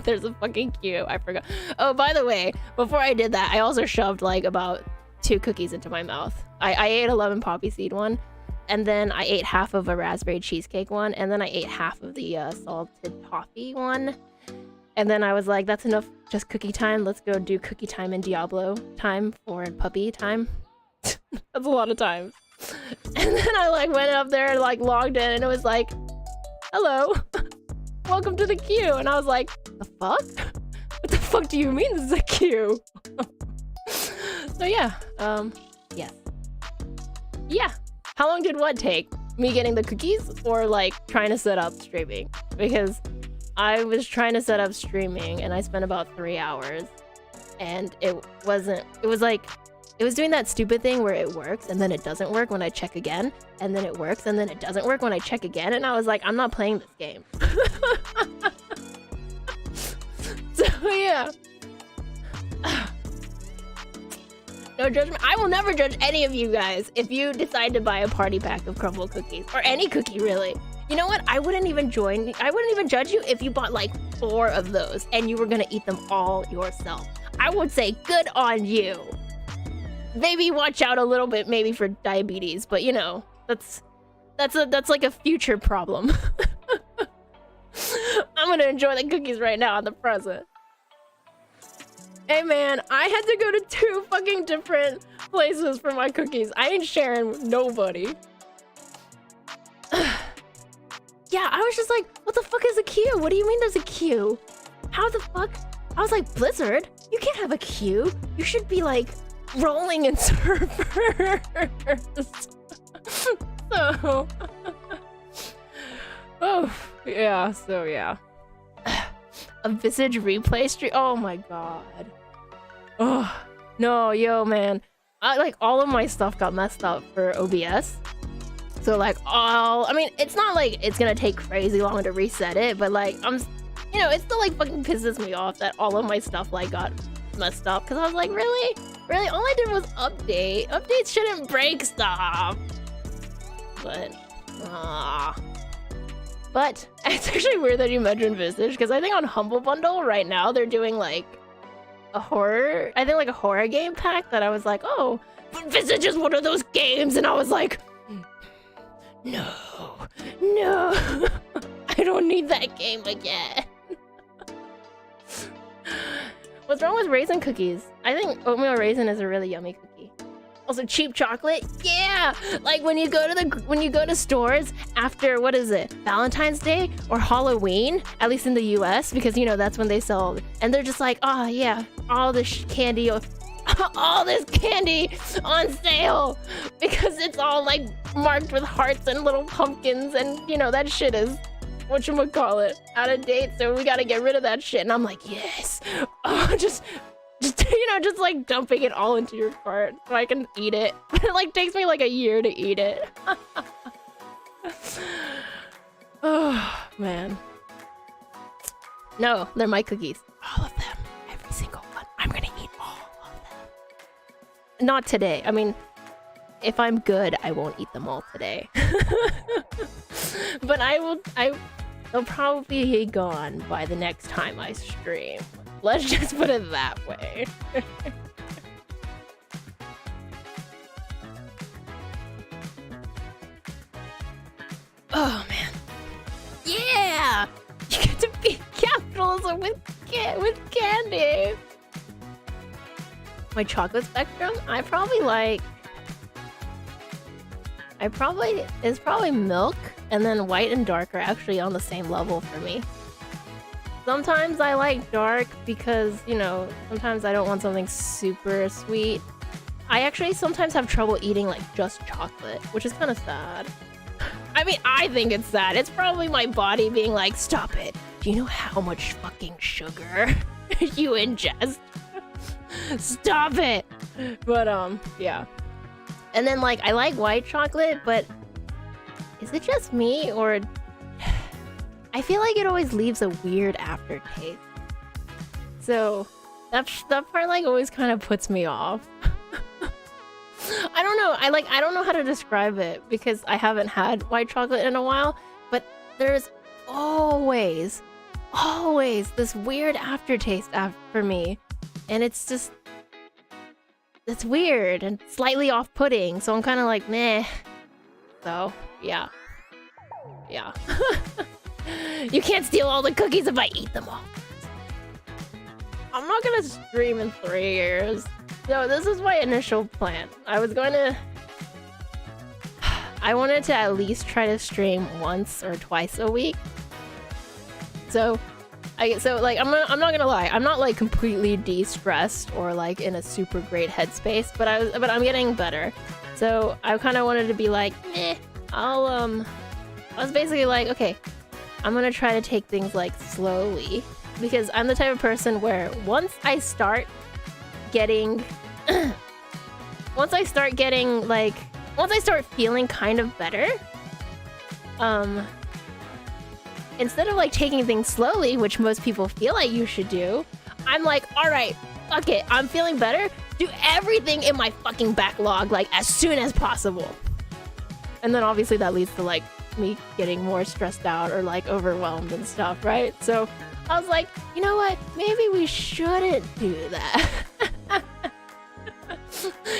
A: there's a fucking queue. I forgot. Oh, by the way, before I did that, I also shoved like about 2 cookies into my mouth. I ate a lemon poppy seed one, and then I ate half of a raspberry cheesecake one, and then I ate half of the salted toffee one. And then I was like, that's enough just cookie time. Let's go do cookie time and Diablo time or puppy time. That's a lot of time. And then I like went up there and like logged in, and it was like, hello, welcome to the queue. And I was like, the fuck? What the fuck do you mean this is a queue? So yeah, yes. Yeah. How long did what take? Me getting the cookies or like trying to set up streaming? Because I was trying to set up streaming and I spent about 3 hours, and it was doing that stupid thing where it works and then it doesn't work when I check again, and then it works and then it doesn't work when I check again, and I was like, I'm not playing this game. So yeah. No judgment. I will never judge any of you guys if you decide to buy a party pack of crumble cookies, or any cookie really. You know what? I wouldn't even judge you if you bought like 4 of those and you were gonna eat them all yourself. I would say good on you. Maybe watch out a little bit maybe for diabetes, but you know, that's like a future problem. I'm gonna enjoy the cookies right now in the present. Hey man, I had to go to 2 fucking different places for my cookies. I ain't sharing with nobody. Yeah, I was just like, what the fuck is a queue? What do you mean there's a queue? How the fuck? I was like, Blizzard, you can't have a queue. You should be like rolling in servers. So, oh, yeah, so yeah. A Visage replay stream? Oh my god. Oh, no, yo, man. Like, all of my stuff got messed up for OBS. So like I mean, it's not like it's gonna take crazy long to reset it, but like you know, it still like fucking pisses me off that all of my stuff like got messed up, because I was like, really? All I did was update. Updates shouldn't break stuff. But it's actually weird that you mentioned Visage, because I think on Humble Bundle right now they're doing like a horror game pack that I was like, oh, but Visage is one of those games, and I was like, no, I don't need that game again. What's wrong with raisin cookies? I think oatmeal raisin is a really yummy cookie. Also, cheap chocolate, yeah. Like when you go to stores after, what is it, Valentine's Day or Halloween, at least in the U.S., because you know that's when they sell, and they're just like, oh yeah, all this candy, all this candy on sale, because it's all like marked with hearts and little pumpkins, and you know that shit is, whatchamacallit, out of date, so we gotta get rid of that shit. And I'm like, yes, oh, just you know, just like dumping it all into your cart so I can eat it. It like takes me like a year to eat it. Oh man. No, they're my cookies. All of them. Every single one. I'm gonna eat all of them. Not today. I mean, if I'm good, I won't eat them all today. But they'll probably be gone by the next time I stream. Let's just put it that way. Oh man. Yeah! You get to beat capitalism with candy! My chocolate spectrum? It's probably milk, and then white and dark are actually on the same level for me. Sometimes I like dark because, you know, sometimes I don't want something super sweet. I actually sometimes have trouble eating like just chocolate, which is kind of sad. I mean, I think it's sad. It's probably my body being like, stop it. Do you know how much fucking sugar you ingest? Stop it. But yeah. And then like I like white chocolate, but is it just me, or I feel like it always leaves a weird aftertaste. So that part like always kind of puts me off. I don't know. I don't know how to describe it because I haven't had white chocolate in a while, but there's always this weird aftertaste for me, and it's weird and slightly off-putting, so I'm kind of like, meh. So yeah. You can't steal all the cookies if I eat them all. I'm not gonna stream in 3 years. So this is my initial plan. I wanted to at least try to stream once or twice a week. So like I'm not gonna lie, I'm not like completely de-stressed or like in a super great headspace, but I'm getting better. So I kind of wanted to be like, meh. I was basically like, okay, I'm gonna try to take things like slowly, because I'm the type of person where once I start feeling kind of better, instead of like taking things slowly, which most people feel like you should do, I'm like, all right, fuck it, I'm feeling better, do everything in my fucking backlog like as soon as possible. And then obviously that leads to like me getting more stressed out or like overwhelmed and stuff, right? So I was like, you know what, maybe we shouldn't do that.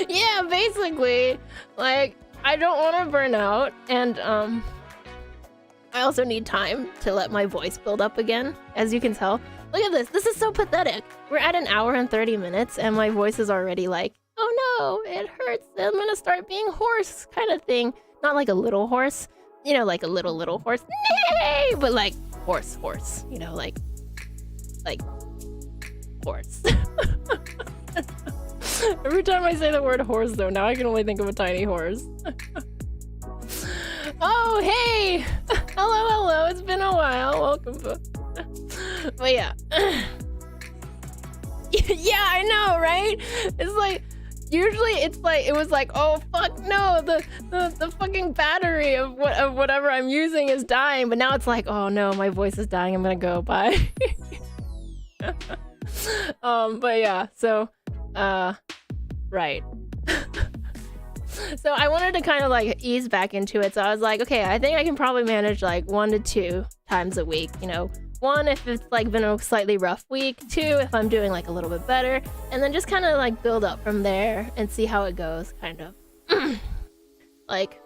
A: Yeah, basically, like, I don't want to burn out, and I also need time to let my voice build up again. As you can tell, look at this is so pathetic. We're at 1 hour and 30 minutes and my voice is already like, oh no, it hurts, I'm gonna start being hoarse kind of thing. Not like a little horse, you know, like a little horse, nay, but like horse, you know, like horse. Every time I say the word horse though, now I can only think of a tiny horse. Oh, hey! Hello, it's been a while, welcome. But yeah. Yeah, I know, right? It's like, usually it's like, it was like, oh fuck no, the fucking battery of whatever I'm using is dying, but now it's like, oh no, my voice is dying, I'm gonna go, bye. But yeah, so, right. So I wanted to kind of like ease back into it, so I was like, okay, I think I can probably manage like 1 to 2 times a week, you know. 1 if it's like been a slightly rough week, 2 if I'm doing like a little bit better, and then just kind of like build up from there and see how it goes, kind of. Like,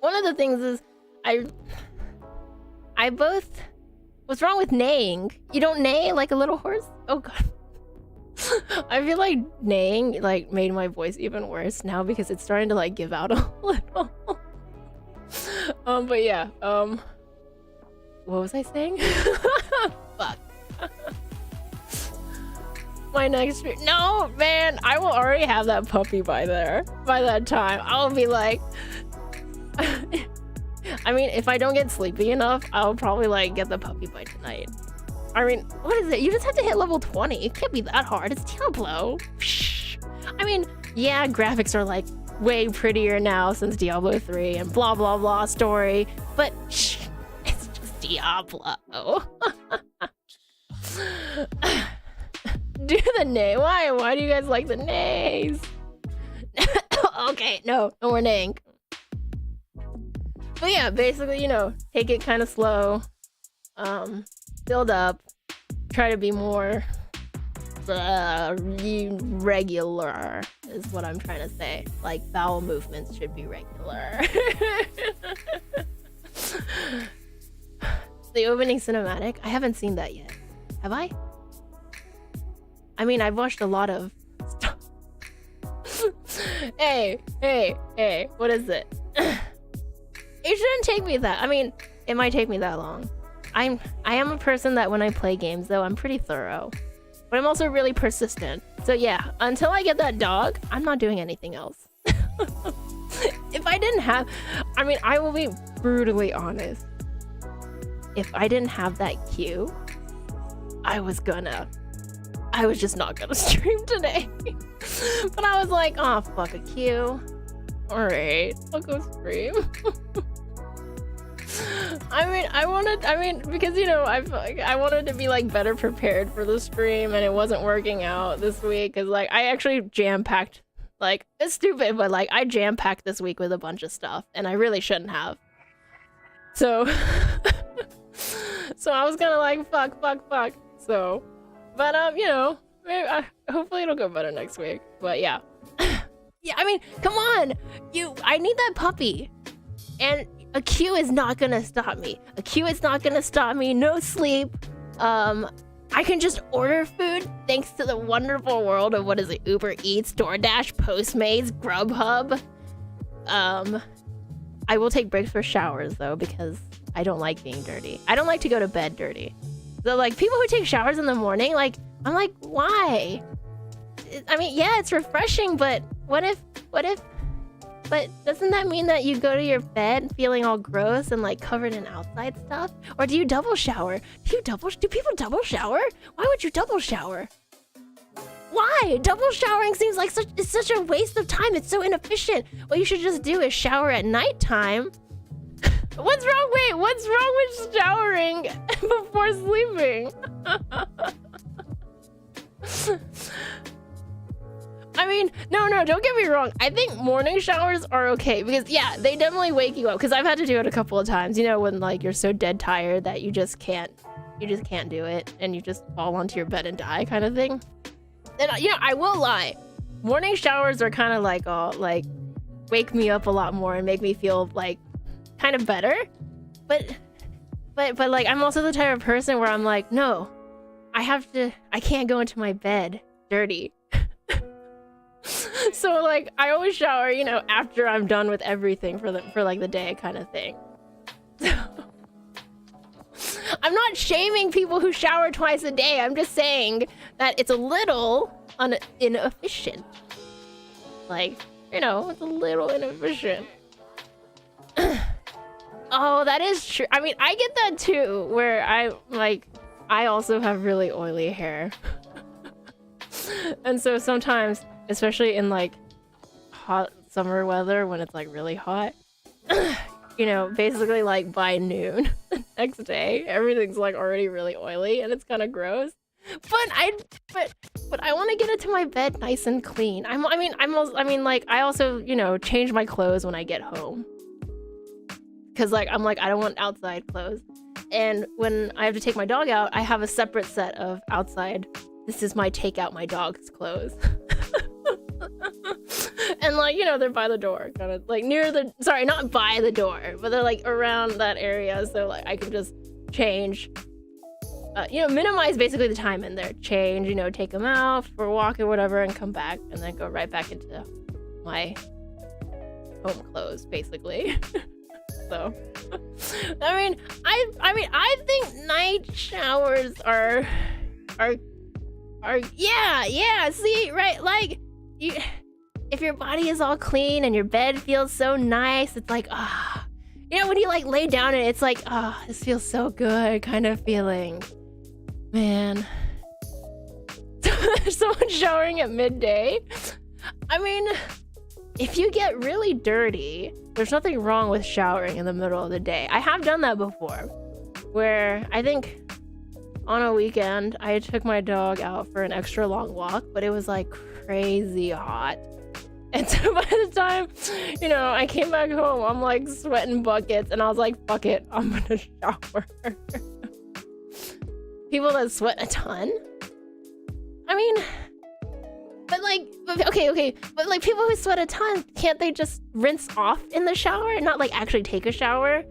A: one of the things is I both, what's wrong with neighing? You don't neigh like a little horse? Oh god. I feel like neighing like made my voice even worse now because it's starting to like give out a little. But yeah, what was I saying? Fuck. My next stream. No, man, I will already have that puppy by that time. I'll be like, I mean, if I don't get sleepy enough, I'll probably like get the puppy by tonight. I mean, what is it? You just have to hit level 20. It can't be that hard. It's Diablo. I mean, yeah, graphics are like way prettier now since Diablo 3 and blah blah blah story, but it's just Diablo. Do the neigh. Why do you guys like the neighs? Okay, no more neighing. But yeah, basically, you know, take it kind of slow, build up, try to be more regular is what I'm trying to say. Like bowel movements should be regular. The opening cinematic, I haven't seen that yet. Have I? I mean, I've watched a lot of stuff. Hey, what is it? It shouldn't take me that. I mean, it might take me that long. I am a person that when I play games, though, I'm pretty thorough. But I'm also really persistent. So yeah, until I get that dog, I'm not doing anything else. If I didn't have... I mean, I will be brutally honest. If I didn't have that queue, I was just not gonna stream today. But I was like, oh, fuck a queue. Alright, I'll go stream. I mean, because, you know, I wanted to be, like, better prepared for the stream, and it wasn't working out this week, because, like, I actually jam-packed, like, it's stupid, but, like, I jam-packed this week with a bunch of stuff, and I really shouldn't have. So, so I was kind of like, fuck. So, but, you know, maybe, hopefully it'll go better next week, but yeah. Yeah, I mean, come on! I need that puppy! And a queue is not gonna stop me. No sleep. I can just order food thanks to the wonderful world of, what is it, Uber Eats, DoorDash, Postmates, Grubhub. I will take breaks for showers, though, because I don't like being dirty. I don't like to go to bed dirty. So, like, people who take showers in the morning, like, I'm like, why? I mean, yeah, it's refreshing, but what if, but doesn't that mean that you go to your bed feeling all gross and like covered in outside stuff? Or do you double shower? Do people double shower? Why would you double shower? Why? Double showering seems like such a waste of time. It's so inefficient. What you should just do is shower at nighttime. What's wrong? Wait, what's wrong with showering before sleeping? I mean, no, don't get me wrong. I think morning showers are okay because, yeah, they definitely wake you up. Because I've had to do it a couple of times, you know, when like you're so dead tired that you just can't do it and you just fall onto your bed and die, kind of thing. And you know, I will lie, morning showers are kind of like, wake me up a lot more and make me feel like kind of better. But like, I'm also the type of person where I'm like, no, I can't go into my bed dirty. So like, I always shower, you know, after I'm done with everything for like the day, kind of thing. I'm not shaming people who shower twice a day. I'm just saying that it's a little inefficient. Like, you know, it's a little inefficient. Oh, that is true. I mean, I get that too, where I also have really oily hair. And so sometimes, especially in like hot summer weather when it's like really hot, you know, basically like by noon the next day, everything's like already really oily and it's kind of gross. But I want to get into my bed nice and clean. I also, you know, change my clothes when I get home. Cause like, I'm like, I don't want outside clothes. And when I have to take my dog out, I have a separate set of outside. This is my take out my dog's clothes. And like, you know, they're by the door, kind of like sorry, not by the door, but they're like around that area. So like I can just change minimize basically the time in there. Change, take them out for a walk or whatever, and come back, and then go right back into my home clothes, basically. So, I think night showers are yeah. See, right? Like, if your body is all clean and your bed feels so nice, it's like when you like lay down and it's like this feels so good kind of feeling. Man, someone showering at midday. If you get really dirty, there's nothing wrong with showering in the middle of the day. I have done that before, where I think on a weekend I took my dog out for an extra long walk, but it was like crazy hot. And so by the time, I came back home, I'm like sweating buckets, and I was like, fuck it, I'm gonna shower. People that sweat a ton? But like people who sweat a ton, can't they just rinse off in the shower and not like actually take a shower?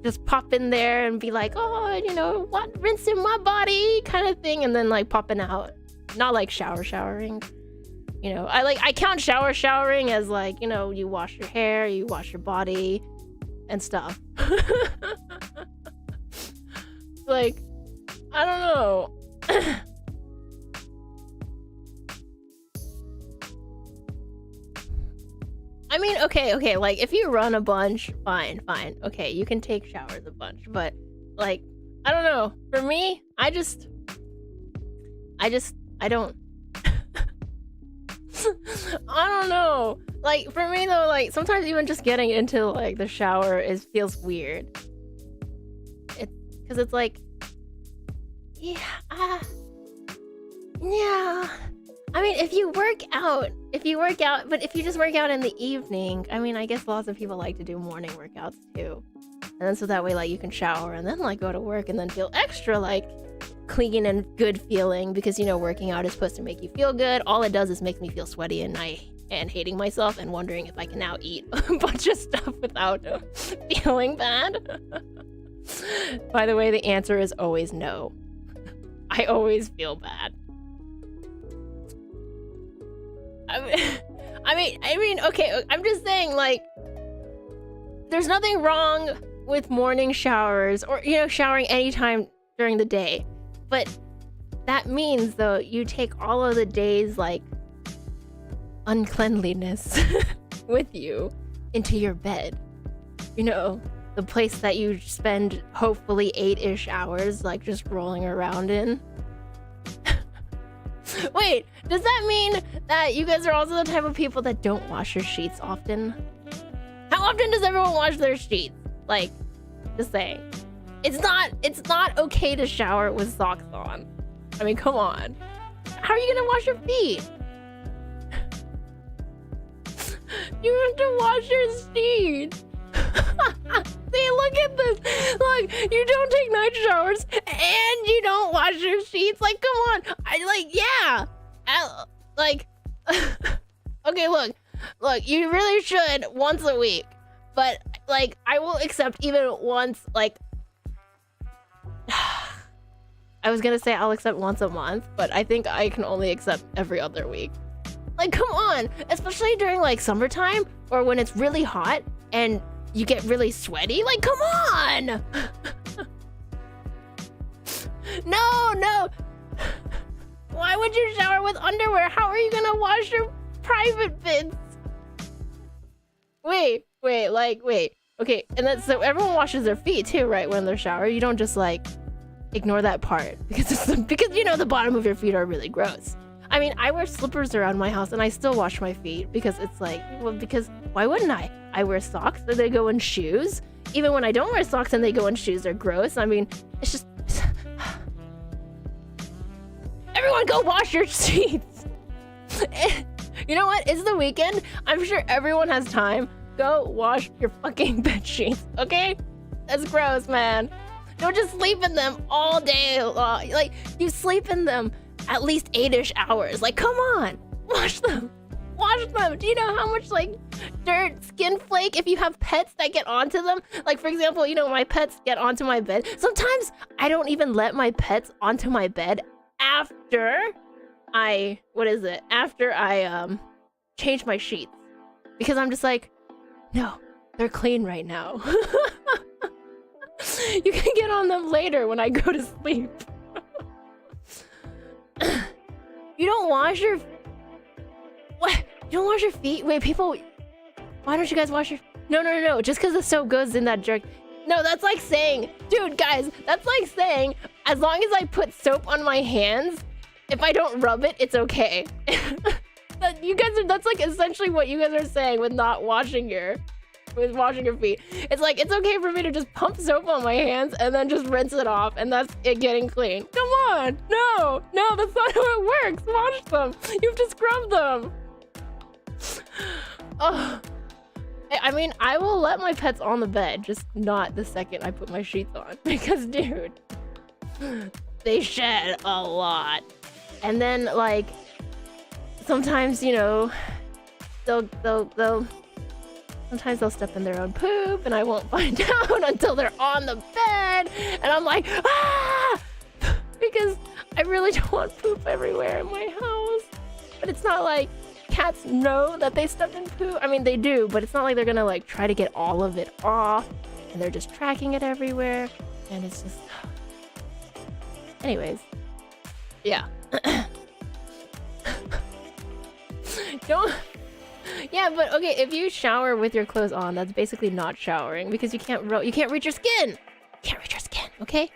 A: Just pop in there and be like, rinsing my body kind of thing, and then like popping out. Not like showering. I count showering as like, you wash your hair, you wash your body and stuff. Like, I don't know. Okay, like if you run a bunch, fine. Okay, you can take showers a bunch, but like, I don't know. For me, I don't I don't know. Like, for me though, like sometimes even just getting into like the shower feels weird. Because it's like, yeah. If you work out, but if you just work out in the evening, I guess lots of people like to do morning workouts too. And then so that way, like, you can shower and then like go to work and then feel extra like clean and good feeling, because working out is supposed to make you feel good. All it does is make me feel sweaty and hating myself and wondering if I can now eat a bunch of stuff without feeling bad. By the way, the answer is always no. I always feel bad. Okay, I'm just saying, like, there's nothing wrong with morning showers or, showering anytime during the day. But that means, though, you take all of the day's, like, uncleanliness with you into your bed. The place that you spend hopefully 8-ish hours, like, just rolling around in. Wait, does that mean that you guys are also the type of people that don't wash your sheets often? How often does everyone wash their sheets? Like, just saying. It's not okay to shower with socks on. Come on. How are you gonna wash your feet? You have to wash your sheets. See, look at this. Look, you don't take night showers and you don't wash your sheets. Like, come on. Okay, look, you really should once a week. But, like, I will accept even once, like, I was gonna say I'll accept once a month, but I think I can only accept every other week. Like, come on. Especially during, like, summertime or when it's really hot and you get really sweaty. Like, come on. No. Why would you shower with underwear? How are you gonna wash your private bits? Wait. Okay, and that's so everyone washes their feet too, right? When they're shower, you don't just like ignore that part because the bottom of your feet are really gross. I wear slippers around my house and I still wash my feet because it's like, because why wouldn't I? I wear socks and they go in shoes. Even when I don't wear socks and they go in shoes, they're gross. It's just everyone go wash your sheets. You know what? It's the weekend. I'm sure everyone has time. Go wash your fucking bed sheets, okay? That's gross, man. Don't just sleep in them all day long. Like, you sleep in them at least 8-ish hours. Like, come on, wash them. wash them. Do you know how much like dirt, skin flake, if you have pets that get onto them? Like for example, you know, my pets get onto my bed. Sometimes I don't even let my pets onto my bed after I change my sheets. Because I'm just like, no, they're clean right now. You can get on them later when I go to sleep. You don't wash your... What? You don't wash your feet? Wait, people... Why don't you guys wash your... No. Just because the soap goes in that jerk... No, that's like saying... Dude, guys, that's like saying, as long as I put soap on my hands, if I don't rub it, it's okay. That's like essentially what you guys are saying with not washing your... with washing your feet. It's like, it's okay for me to just pump soap on my hands and then just rinse it off, and that's it getting clean. Come on! No, that's not how it works. Wash them. You have to scrub them. Oh, I mean, I will let my pets on the bed, just not the second I put my sheets on, because dude, they shed a lot. And then like, sometimes, you know, sometimes they'll step in their own poop and I won't find out until they're on the bed. And I'm like, ah! Because I really don't want poop everywhere in my house. But it's not like cats know that they stepped in poop. I mean, they do, but it's not like they're gonna like try to get all of it off. And they're just tracking it everywhere. And it's just... Anyways. Yeah. Don't... Yeah, but okay, if you shower with your clothes on, that's basically not showering because you can't reach your skin. You can't reach your skin, okay?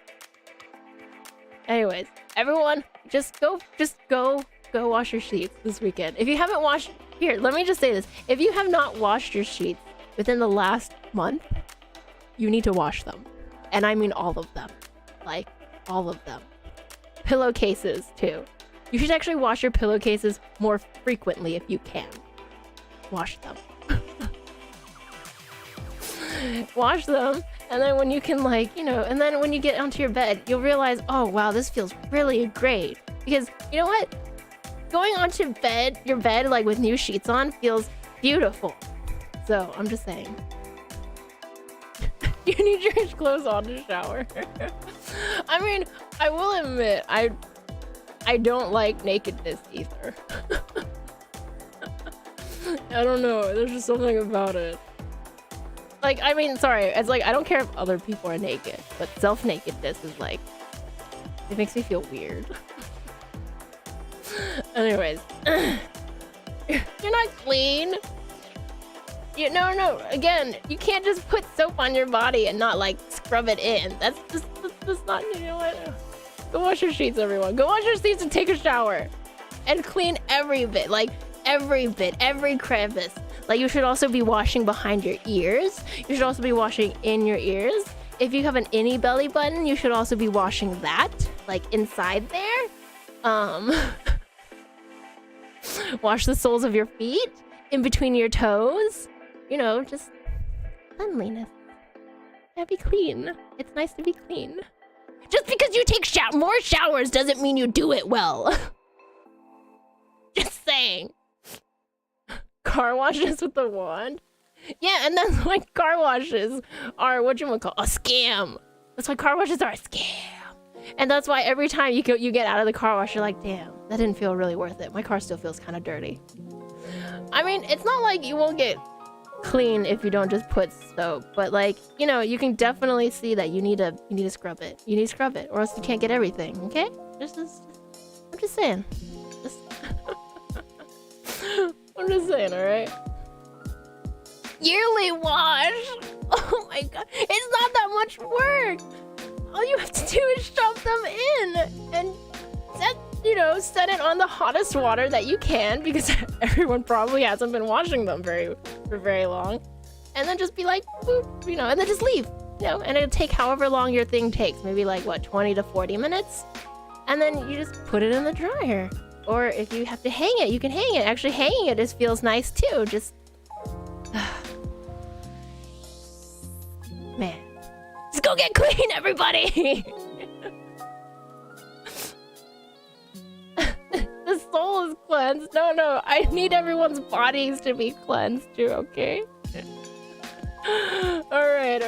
A: Anyways, everyone, just go wash your sheets this weekend. If you haven't washed, here, let me just say this. If you have not washed your sheets within the last month, you need to wash them. And I mean all of them. Like, all of them. Pillowcases, too. You should actually wash your pillowcases more frequently if you can. Wash them. Wash them, and then when you can, like, you know, and then when you get onto your bed, you'll realize, oh wow, this feels really great. Because you know what? Going onto your bed like with new sheets on feels beautiful. So I'm just saying. You need your clothes on to shower. I mean, I will admit, I don't like nakedness either. I don't know, there's just something about it. Like, I mean, sorry, it's like, I don't care if other people are naked, but self-nakedness is like, it makes me feel weird. Anyways. You're not clean. No, again, you can't just put soap on your body and not, like, scrub it in. That's not, you know what? Go wash your sheets, everyone. Go wash your sheets and take a shower. And clean every bit, like, every crevice. Like, you should also be washing behind your ears. You should also be washing in your ears. If you have an innie belly button, you should also be washing that, like, inside there. Wash the soles of your feet, in between your toes. You know, just cleanliness. Yeah, be clean. It's nice to be clean. Just because you take more showers doesn't mean you do it well. Just saying. Car washes with the wand? Yeah, and that's why car washes are a scam. That's why car washes are a scam. And that's why every time you get out of the car wash, you're like, damn, that didn't feel really worth it. My car still feels kind of dirty. I mean, it's not like you won't get clean if you don't just put soap, but like, you know, you can definitely see that you need to scrub it. You need to scrub it, or else you can't get everything. Okay? I'm just saying. I'm just saying, all right? Yearly wash. Oh my god, it's not that much work. All you have to do is shove them in and set it on the hottest water that you can, because everyone probably hasn't been washing them for very long. And then just be like, boop, you know, and then just leave, you know, and it'll take however long your thing takes, maybe like what, 20 to 40 minutes. And then you just put it in the dryer. Or if you have to hang it, you can hang it. Actually, hanging it just feels nice too. Just, man, just go get clean, everybody. The soul is closed. cleansed. No, I need everyone's bodies to be cleansed too, okay? Alright,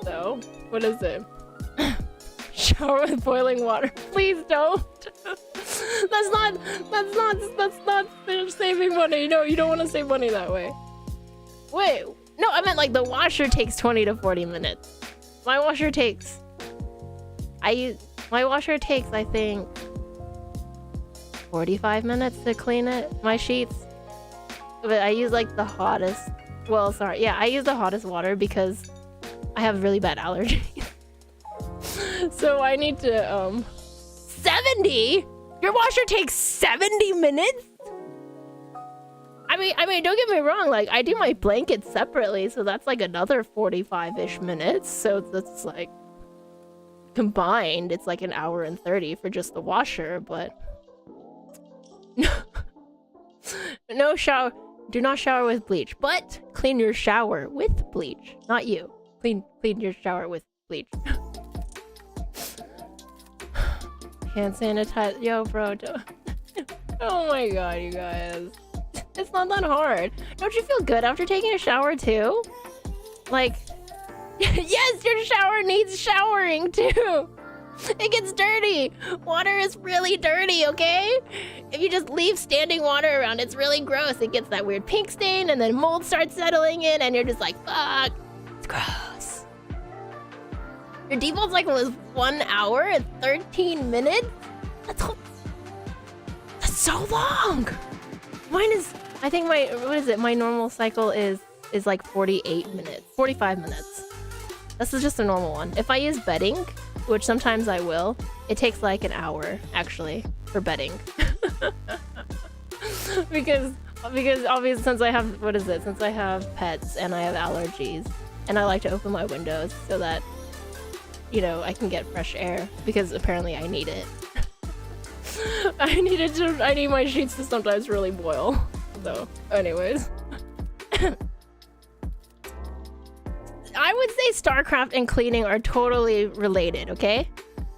A: though. What is it? Shower with boiling water. Please don't. That's not saving money. No, you don't want to save money that way. Wait, no, I meant like the washer takes 20 to 40 minutes. My washer takes, I think 45 minutes to clean it, my sheets. But I use like the hottest, well, sorry, yeah, I use the hottest water because I have really bad allergies. So I need to, 70? Your washer takes 70 minutes? I mean, don't get me wrong, like, I do my blankets separately, so that's like another 45-ish minutes, so that's like, combined, it's like an hour and 30 for just the washer, but... No shower, do not shower with bleach, but clean your shower with bleach, not you. Clean your shower with bleach. Hand sanitize, yo bro, don't... Oh my god, you guys. It's not that hard. Don't you feel good after taking a shower too? Like, yes, your shower needs showering too. It gets dirty. Water is really dirty, okay? If you just leave standing water around, it's really gross. It gets that weird pink stain and then mold starts settling in and you're just like, fuck, it's gross. Your default cycle is 1 hour and 13 minutes? That's so long. Mine is, I think my normal cycle is like 48 minutes, 45 minutes. This is just a normal one. If I use bedding, which sometimes I will, it takes like an hour actually for bedding. because obviously since I have, since I have pets and I have allergies and I like to open my windows so that, you know, I can get fresh air because apparently I need it. I need my sheets to sometimes really boil. So, anyways. I would say StarCraft and cleaning are totally related, okay?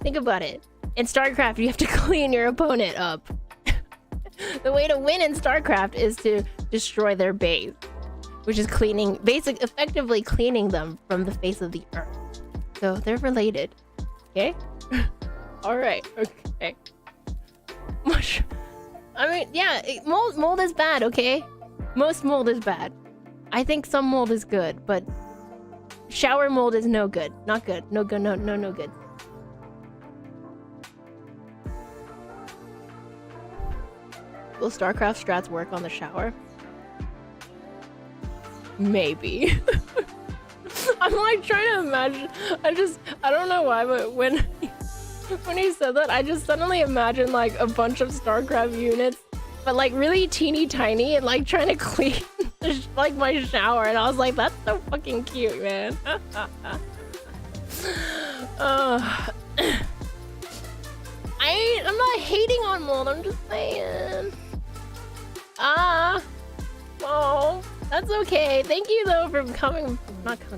A: Think about it. In StarCraft, you have to clean your opponent up. The way to win in StarCraft is to destroy their base, which is effectively cleaning them from the face of the earth. So they're related, okay? All right, okay. I mean, yeah, mold is bad, okay? Most mold is bad. I think some mold is good, but shower mold is no good. Not good. No good. No good. Will StarCraft strats work on the shower? Maybe. I'm like trying to imagine. I don't know why, but when he said that, I just suddenly imagined like a bunch of StarCraft units, but like really teeny tiny and like trying to clean like my shower, and I was like, that's so fucking cute, man. I'm not hating on mold, I'm just saying. Oh, that's okay. Thank you though for coming.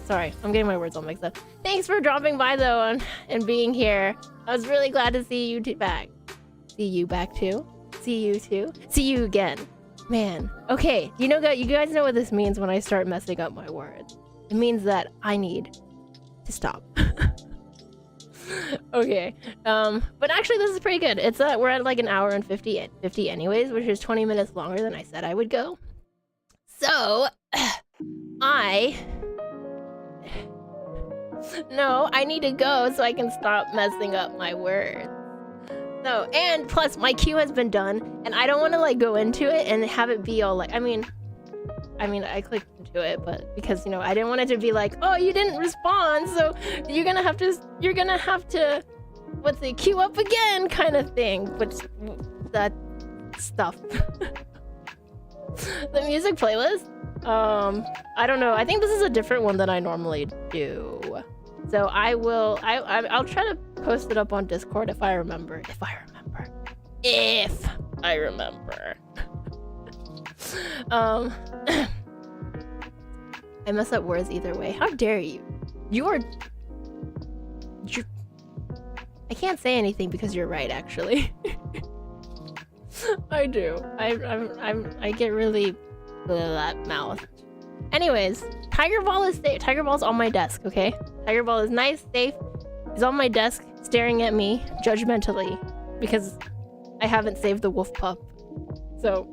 A: Sorry, I'm getting my words all mixed up. Thanks for dropping by though and being here. I was really glad to see you back. See you back too. See you too. See you again. Man. Okay, you guys know what this means when I start messing up my words. It means that I need to stop. Okay. But actually this is pretty good. It's we're at like an hour and 50 anyways, which is 20 minutes longer than I said I would go. So, I need to go so I can stop messing up my words. So, and plus my queue has been done, and I don't want to like go into it and have it be all like, I mean, I clicked into it, but because, you know, I didn't want it to be like, oh, you didn't respond, so you're gonna have to, what's it, queue up again kind of thing, which, that stuff. The music playlist? I don't know. I think this is a different one than I normally do. So I'll try to post it up on Discord if I remember. I mess up words either way. How dare you? I can't say anything because you're right, actually. I do. I get really that mouth. Anyways, Tiger Ball is safe. Tiger Ball's on my desk, okay? Tiger Ball is nice, safe. He's on my desk, staring at me judgmentally because I haven't saved the wolf pup. So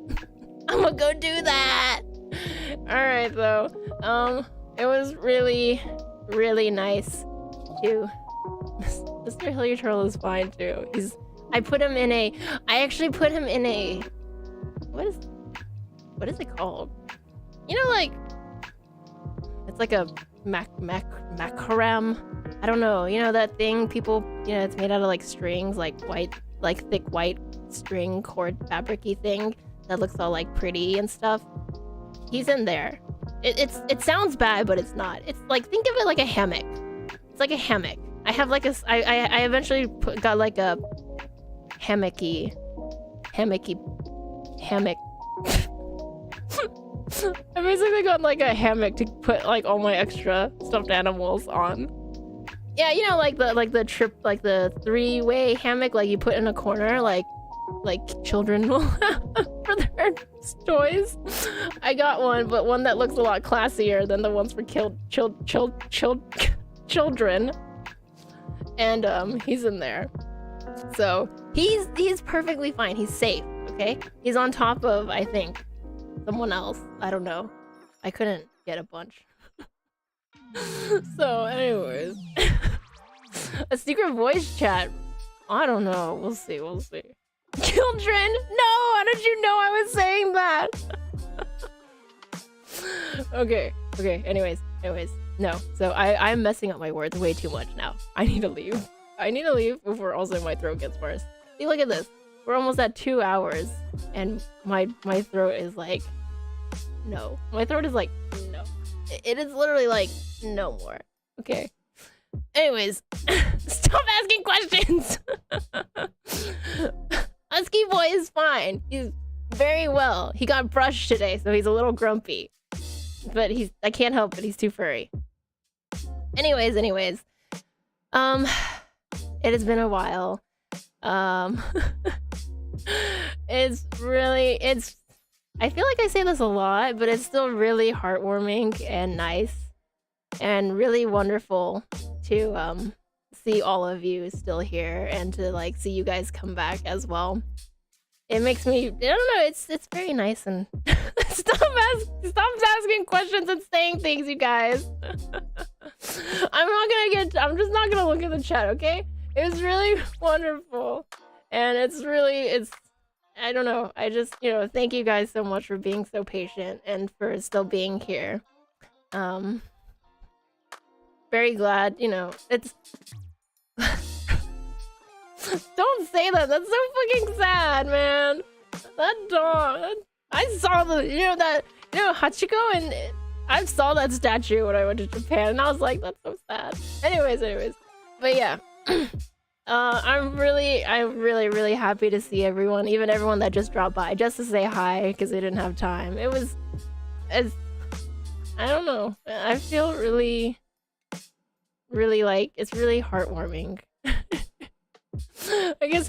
A: I'm gonna go do that. All right, though. It was really, really nice to. Mr. Hilliard Turtle is fine too. I actually put him in a. What is it called? You know, like. It's like a macram. I don't know. You know that thing people. You know, it's made out of like strings, like white, like thick white string cord fabricy thing that looks all like pretty and stuff. He's in there. It sounds bad, but it's not. It's like, think of it like a hammock. It's like a hammock. I have like a. I eventually got like a hammock. I basically got like a hammock to put like all my extra stuffed animals on. Yeah, you know, like the three-way hammock, like you put in a corner, like children will for their toys. I got one, but one that looks a lot classier than the ones for children. And he's in there, so he's perfectly fine. He's safe. Okay, he's on top of, I think, someone else. I don't know. I couldn't get a bunch. So, anyways, a secret voice chat. I don't know. We'll see. We'll see. Children? No! How did you know I was saying that? Okay. Anyways. No. So I'm messing up my words way too much now. I need to leave. Before also my throat gets worse. See, look at this. We're almost at 2 hours, and my throat is like, no. My throat is like, no. It is literally like, no more. Okay. Anyways, stop asking questions. Husky boy is fine. He's very well. He got brushed today, so he's a little grumpy. But I can't help it. He's too furry. Anyways. It has been a while. I feel like I say this a lot, but it's still really heartwarming and nice and really wonderful to see all of you still here and to like see you guys come back as well. It makes me, I don't know, it's very nice. And stop asking questions and saying things, you guys. I'm just not gonna look at the chat, okay? It was really wonderful, and it's I don't know, I just, thank you guys so much for being so patient and for still being here. Very glad, it's don't say that. That's so fucking sad, man. That dog. I saw Hachiko, and I saw that statue when I went to Japan, and I was like, that's so sad. Anyways. But yeah. I'm really happy to see everyone, even everyone that just dropped by, just to say hi, because they didn't have time. I don't know. I feel really like, it's really heartwarming. I guess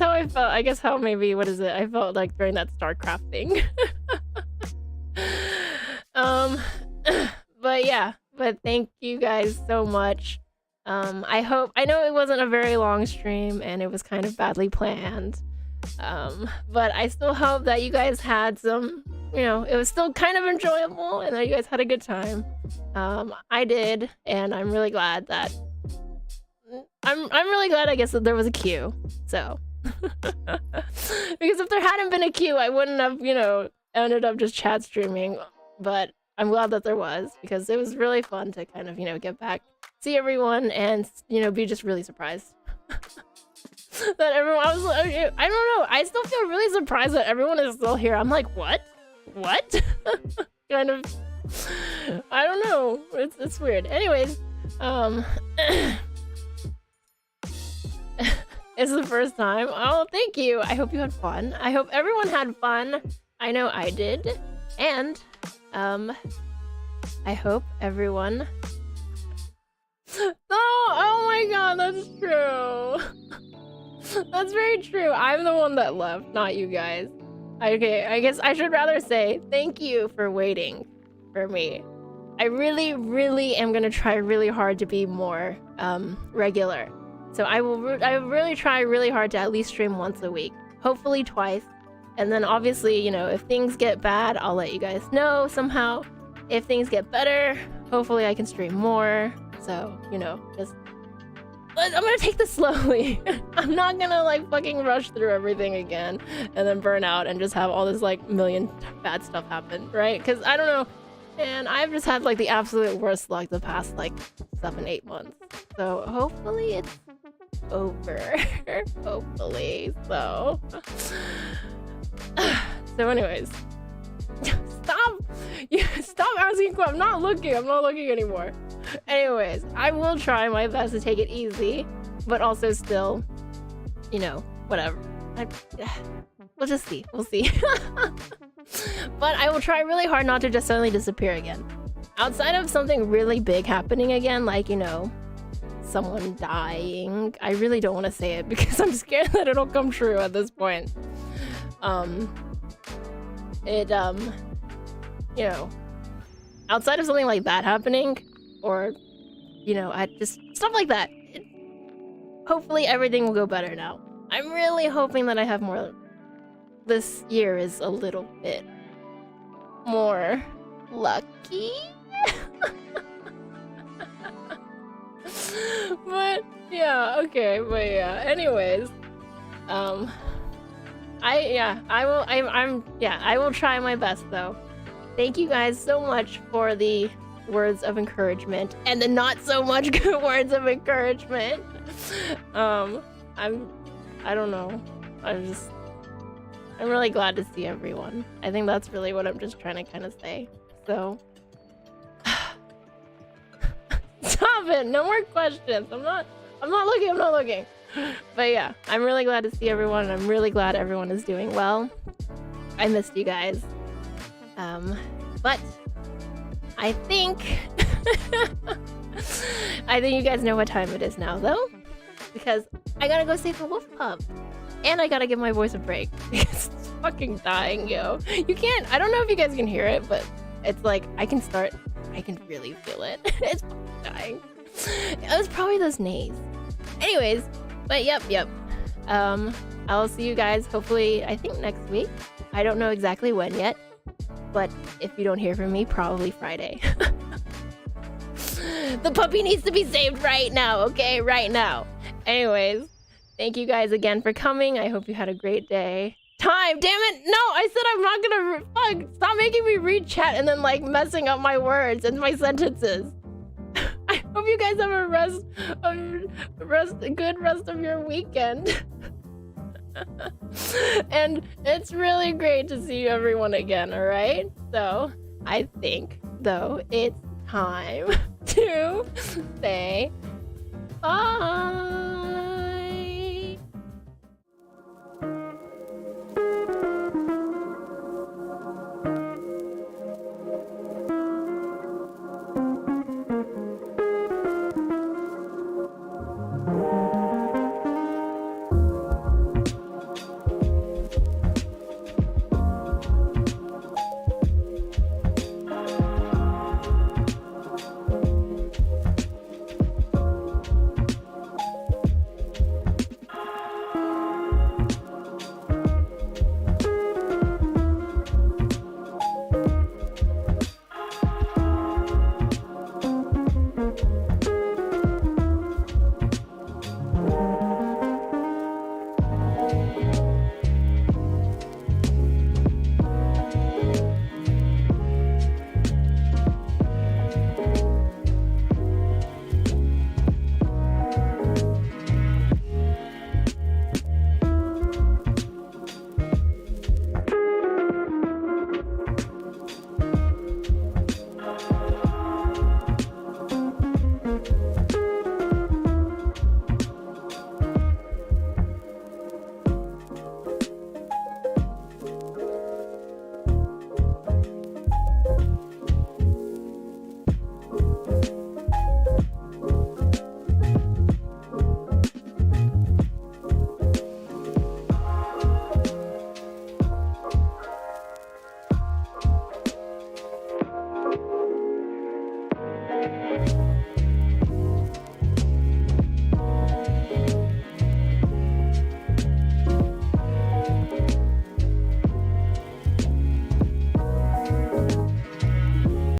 A: how maybe, what is it? I felt like during that StarCraft thing. But thank you guys so much. I know it wasn't a very long stream and it was kind of badly planned. But I still hope that you guys had some, it was still kind of enjoyable and that you guys had a good time. I did, and I'm really glad that I'm really glad, I guess, that there was a queue. So because if there hadn't been a queue, I wouldn't have, ended up just chat streaming. But I'm glad that there was, because it was really fun to kind of, get back, see everyone, and, be just really surprised. That everyone, I don't know, I still feel really surprised that everyone is still here. I'm like, what? Kind of, I don't know, it's weird. Anyways, it's the first time. Oh, thank you. I hope you had fun. I hope everyone had fun. I know I did. And, I hope everyone... Oh my god, that's true. That's very true. I'm the one that left, not you guys. Okay, I guess I should rather say thank you for waiting for me. I really am gonna try really hard to be more regular. So I will really try really hard to at least stream once a week, hopefully twice. And then obviously, you know, if things get bad, I'll let you guys know somehow. If things get better, hopefully I can stream more. So, you know, I'm gonna take this slowly. I'm not gonna like fucking rush through everything again and then burn out and just have all this like million bad stuff happen, right? Because I don't know, and I've just had like the absolute worst luck the past like 7-8 months. So hopefully it's over. Hopefully. So anyways, stop asking. I'm not looking anymore. Anyways, I will try my best to take it easy, but also still, you know, whatever. We'll just see. We'll see. But I will try really hard not to just suddenly disappear again. Outside of something really big happening again, like, you know, someone dying. I really don't want to say it because I'm scared that it'll come true at this point. You know, outside of something like that happening, or, you know, I just stuff like that. Hopefully everything will go better now. I'm really hoping that I have more. This year is a little bit more lucky. But yeah, okay, but yeah. Anyways, I will try my best though. Thank you guys so much for the words of encouragement and the not so much good words of encouragement. I don't know. I'm really glad to see everyone. I think that's really what I'm just trying to kind of say. So stop it. No more questions. I'm not looking. But yeah, I'm really glad to see everyone, and I'm really glad everyone is doing well. I missed you guys. But I think you guys know what time it is now, though, because I gotta go save the wolf pup, and I gotta give my voice a break because it's fucking dying, yo. You can't. I don't know if you guys can hear it, but it's like I can really feel it. It's fucking dying. It was probably those nays. Anyways, but yep. I'll see you guys hopefully. I think next week. I don't know exactly when yet. But if you don't hear from me, probably Friday. The puppy needs to be saved right now, okay? Right now. Anyways, thank you guys again for coming. I hope you had a great day. Damn it! No, I said I'm not gonna... Fuck! Stop making me read chat and then, like, messing up my words and my sentences. I hope you guys have a good rest of your weekend. And it's really great to see everyone again, alright? So, I think, though, it's time to say bye!